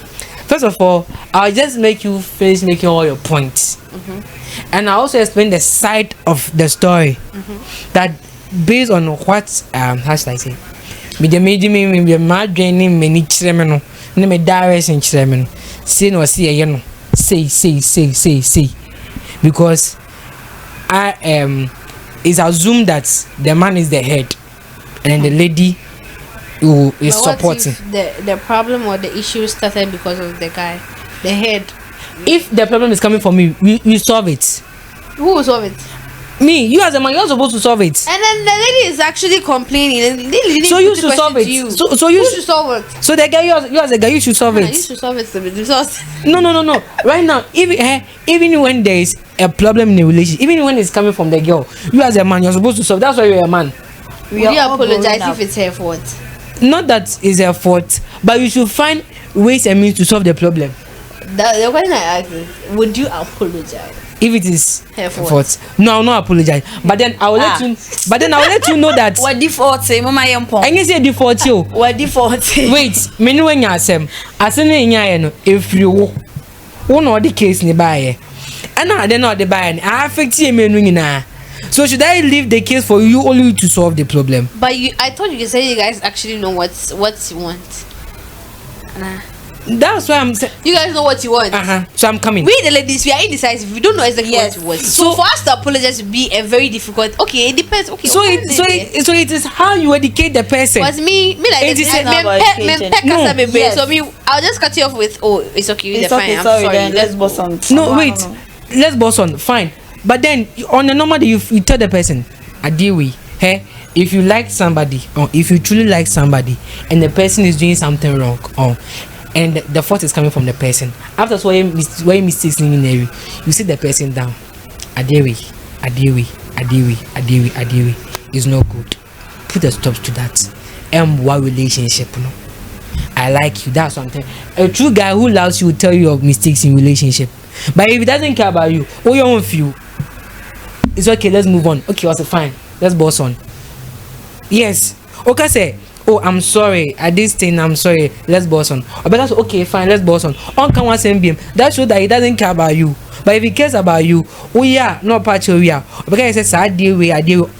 First of all, I'll just make you finish making all your points, and I also explain the side of the story that based on what how should I say, me my draining many children no me direction children say no see no say because I it's assumed that the man is the head and then the lady who is But what supporting. if the problem or the issue started because of the guy, the head? If the problem is coming from me, we solve it. Who will solve it? Me, you as a man, you're supposed to solve it. And then the lady is actually complaining. And the lady So put you the should solve question it. to you. So you Who should solve it? So the guy, you as a guy, you should solve You it. should solve it. Because No. Right now, even when there is a problem in the relationship, even when it's coming from the girl, you as a man, you're supposed to solve. That's why you're a man. We would are you all growing apologize up. if it's her fault? Not that it's her fault, but you should find ways and means to solve the problem. The question I asked is, would you apologize? If it is Her fault. no, I will not apologize. But then I will let you. But then I will let you know that. What default say, Mama Yampon? I say default you. What default say? Wait, me no when you asem. Asem nya no if you wo no the case ni buy. And now then not the buy. I affect you me no nyina. So should I leave the case for you only to solve the problem? But I thought you said you guys actually know what you want. Nah. That's why I'm saying. You guys know what you want. So I'm coming. We the ladies, we are indecisive. We don't know exactly Yes. what we want. So for us to apologize would be a very difficult. Okay, it depends. Okay. So it is how you educate the person. Was me like It this. is I not about education. No. Yes. So I'll just cut you off with, oh, it's okay. It's Fine. okay, I'm sorry, sorry. then let's boss on. No, wait. Let's boss on. Fine. But then on the normal day, you tell the person, I deal with, hey, if you like somebody or if you truly like somebody and the person is doing something wrong, and the fault is coming from the person. After why mistakes in you sit the person down. I deal with. It's not good. Put a stop to that. What relationship, no? I like you. That's what I'm telling you. A true guy who loves you will tell you of mistakes in relationship. But if he doesn't care about you, what you want feel? It's okay, let's move on. Okay, also fine. Let's boss on. Yes. Okay, say, oh, I'm sorry. I did this thing, I'm sorry. Let's boss on. But that's okay, fine, let's boss on. On can one send him. That shows that he doesn't care about you. But if he cares about you, oh yeah, no part of you. Because he says, I deal with.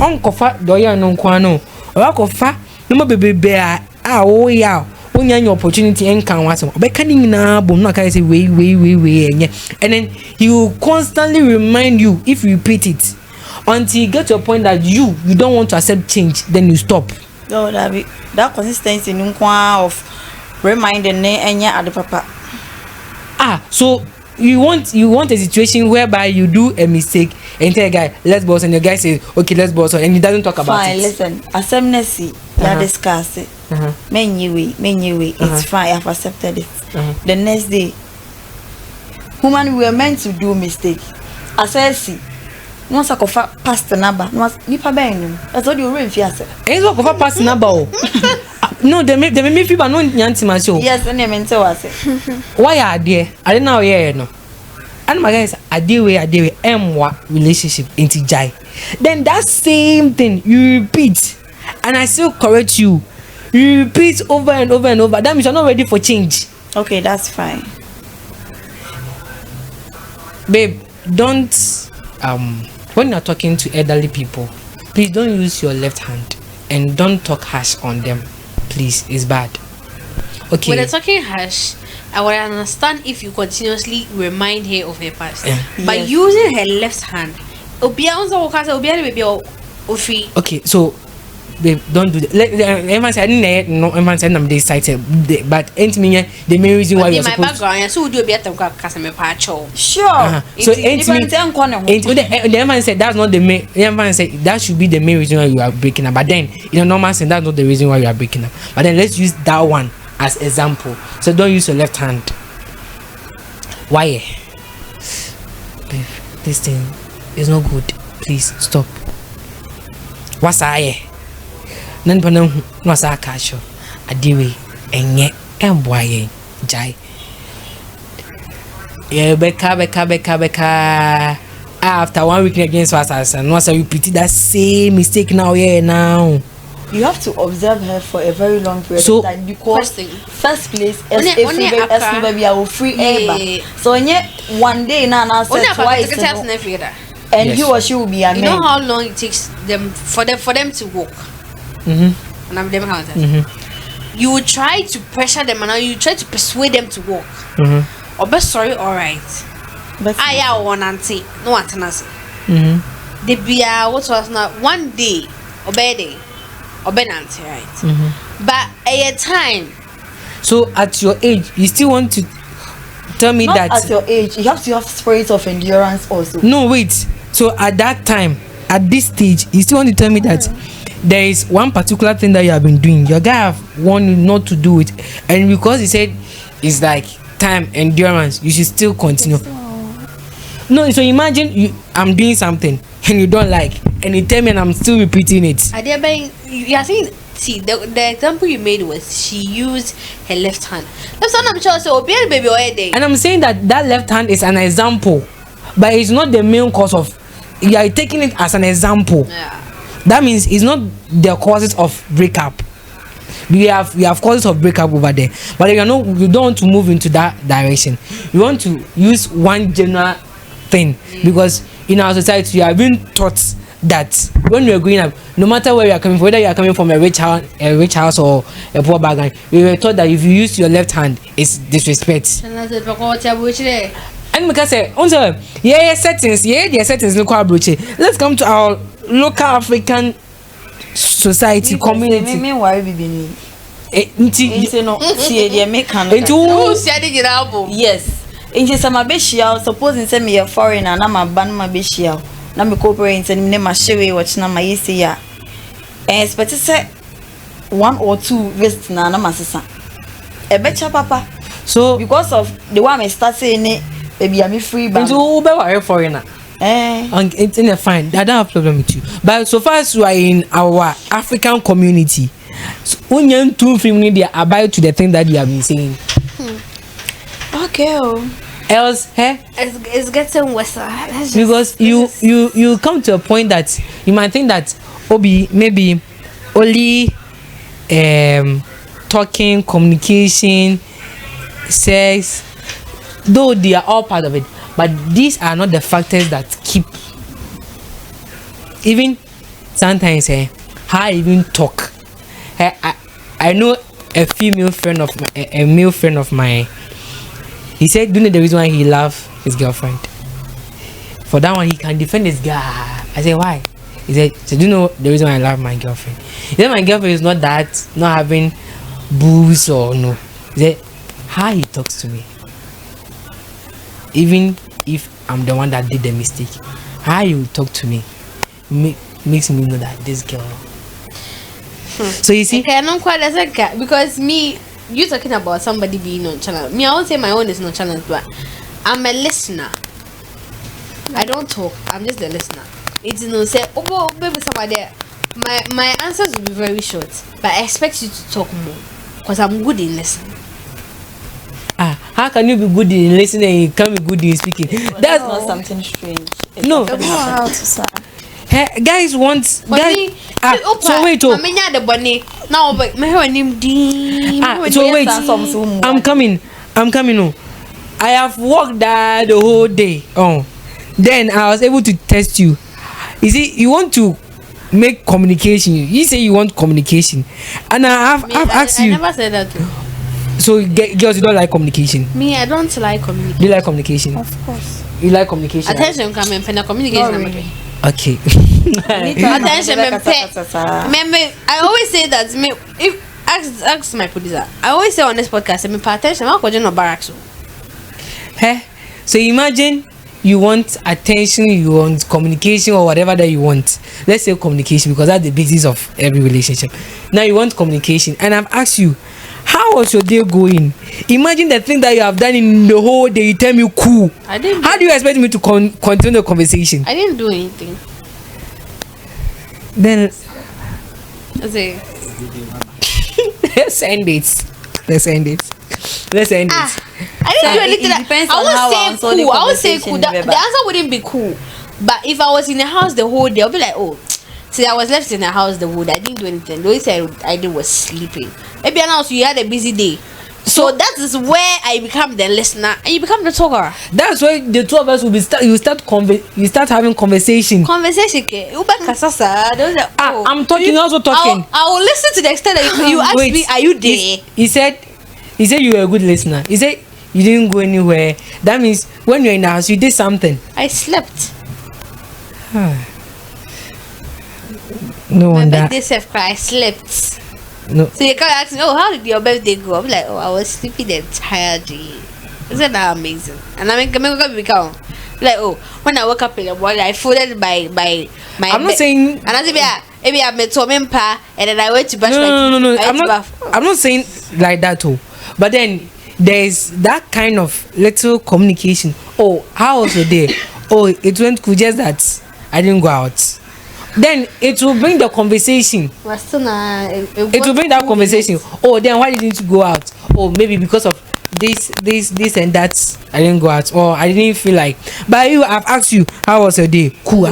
On kofa, doya no kwano. Or kofa, no more baby bear. Oh yeah. When your opportunity and can was but can na boom no can say way and then he will constantly remind you if you repeat it until you get to a point that you don't want to accept change, then you stop. No, that consistency of reminding and at the papa. So you want a situation whereby you do a mistake and tell a guy let's boss and the guy says okay let's boss and he doesn't talk about fine, it. Listen, acceptance you discuss it. Many way, it's fine, I've accepted it. The next day, human, we were meant to do mistake. I said, see, once I go past the number, nipa bang. That's what you really feel. It's what go pass number. No, they make me feel no nyanti masho. Yes, and they meant to was it. Why are there? I don't know yeah no. And my guys, I deal with relationship into jai. Then that same thing you repeat, and I still correct you. You repeat over and over and over. That means you're not ready for change. Okay, that's fine. Babe, don't when you're talking to elderly people, please don't use your left hand and don't talk harsh on them. Please, it's bad. Okay. When they're talking harsh, I would understand if you continuously remind her of her past. Yeah. By Yes. using her left hand, Okay, so babe, don't do that. Everyone said I didn't know. Everyone said I'm excited, but ain't me the main reason why in you're my supposed to. background, so would you be at the customer patcho? Sure. So ain't me. The everyone said that's not the main. Everyone said that should be the main reason why you are breaking up. But then in a normal sense, that's not the reason why you are breaking up. But then let's use that one as example. So don't use your left hand. Why? Babe, this thing is not good. Please stop. What's I? Nan panam no sa kasho. Adiwe enye emboye jai. Yeah, beka. After 1 week against us, and once I repeat that same mistake now. You have to observe her for a very long period So- of time because First thing. first place Only Accra. baby I will free Yeah. ever. So one day now twice and Yes. he or she will be a You know man. how long it takes them for them to walk. Mhm. And I'm them how you will try to pressure them and you try to persuade them to walk. Mhm. Or be sorry, all right. But I want auntie, no antennas. Mhm. They be what was not one day or day or auntie, right? But at a time, So at your age, you still want to tell me not that? at your age, you have to have spirit of endurance also. No, wait. So at that time, at this stage, you still want to tell me that there is one particular thing that you have been doing. Your guy have warned you not to do it, and because he said it's like time endurance, you should still continue. No, so imagine I'm doing something and you don't like, and you tell me and I'm still repeating it. I did bang. You are saying, see, the example you made was she used her left hand. Left hand, I'm sure. So, baby, and I'm saying that left hand is an example, but it's not the main cause of. You are taking it as an example. Yeah. That means it's not the causes of breakup. We have causes of breakup over there, but you don't want to move into that direction. You want to use one general thing, because in our society you are being taught that when you are growing up, no matter where you are coming from, whether you are coming from a rich house or a poor background, you were taught that if you use your left hand, it's disrespect. And because settings, look let's come to our local African society community. Me worry bibi No, yes. Inti sama beshia, suppose say me a foreigner na ma ban ma beshia. Na me cooperate and me ma share watch na ma yesi ya. Expect say one or two visits na ma sesa. E becha papa. so Because of the one me start saying it, baby I'm free ban. into Uber or foreigner. And it's in a fine. I don't have problem with you. But so far as you are in our African community, when you two family they abide to the thing that you have been saying. Okay. Else, It's getting worse. because you come to a point that you might think that Obi maybe only talking, communication, sex, though they are all part of it, but these are not the factors that keep. Even sometimes how I even talk. I know a female friend of a male friend of mine. He said, do you know the reason why he loves his girlfriend? For that one, he can defend his guy. I said, why? He said, so do you know the reason why I love my girlfriend? He said, my girlfriend is not that, not having booze or no. He said, how he talks to me. Even if I'm the one that did the mistake, how he will talk to me makes me know that this girl. So you see, okay, I'm not quite as a cat because you talking about somebody being on channel. Me, I won't say my own is no channel, but I'm a listener. I don't talk. I'm just the listener. It's say, oh, baby, somebody there. My answers will be very short, but I expect you to talk more because I'm good in listening. How can you be good in listening and you can't be good in speaking? That's not something strange. No. Guys want so wait I'm coming I have worked there the whole day. Then I was able to test you. You see, you want to make communication. You say you want communication, and I've asked you. I never said that too. So girls, you don't like communication. Me, I don't like communication. Do you like communication? Of course. You like communication. Attention, come and communication. Okay. Attention, remember, I always say that. If ask my producer, I always say on this podcast, pay attention. I'm not no barracks. So imagine you want attention, you want communication, or whatever that you want. Let's say communication, because that's the basis of every relationship. Now you want communication, and I've asked you, how was your day going? Imagine the thing that you have done in the whole day. You tell me cool. I didn't. How do you expect me to continue the conversation? I didn't do anything. Then let's say. let's end it. I didn't do anything. I would say cool. The answer wouldn't be cool. But if I was in the house the whole day, I'll be like, oh, see, I was left in the house the whole day. I didn't do anything. The only thing I did was sleeping. Maybe now you had a busy day. So that is where I become the listener and you become the talker. That's why the two of us will be you start having conversation. Conversation. I'm talking, also talking. I will listen to the extent that you ask me, are you there? He said you were a good listener. He said you didn't go anywhere. That means when you're in the house, you did something. I slept. No wonder. My birthday self cry, I slept. No. So you can't ask me, oh, how did your birthday go? I'm like, oh, I was sleeping the entire day. Isn't that amazing? And I mean, Like, oh, when I woke up in the morning, I folded my I'm not saying. and I said, yeah, maybe I met pa, and then I went to brush my No. teeth. I went to bath. I'm not saying like that too. But then there's that kind of little communication. Oh, how was your day? Oh, it went cool. Just that I didn't go out. Then it will bring the conversation. But still, It will bring that conversation. Oh, then why didn't you go out? Oh, maybe because of this and that I didn't go out, or I didn't feel like. But you, I've asked you, how was your day? Cool.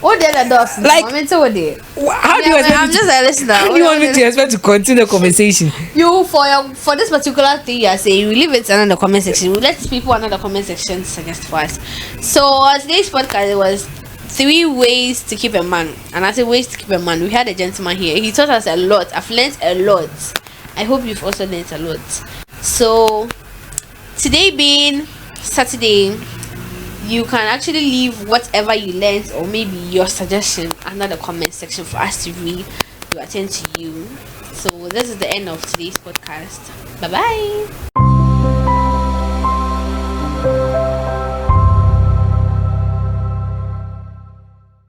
What the other does? Like, I mean, so what day? How do you expect? I'm just a listener. How do you want me to expect to continue the conversation? You for this particular thing you are saying, we leave it under the comment section. We let people under the comment section suggest for us. So today's podcast, it was 3 ways to keep a man, and I say ways to keep a man. We had a gentleman here. He taught us a lot. I've learned a lot. I hope you've also learned a lot. So today being Saturday, you can actually leave whatever you learned or maybe your suggestion under the comment section for us to read, to attend to you. So this is the end of today's podcast. Bye bye.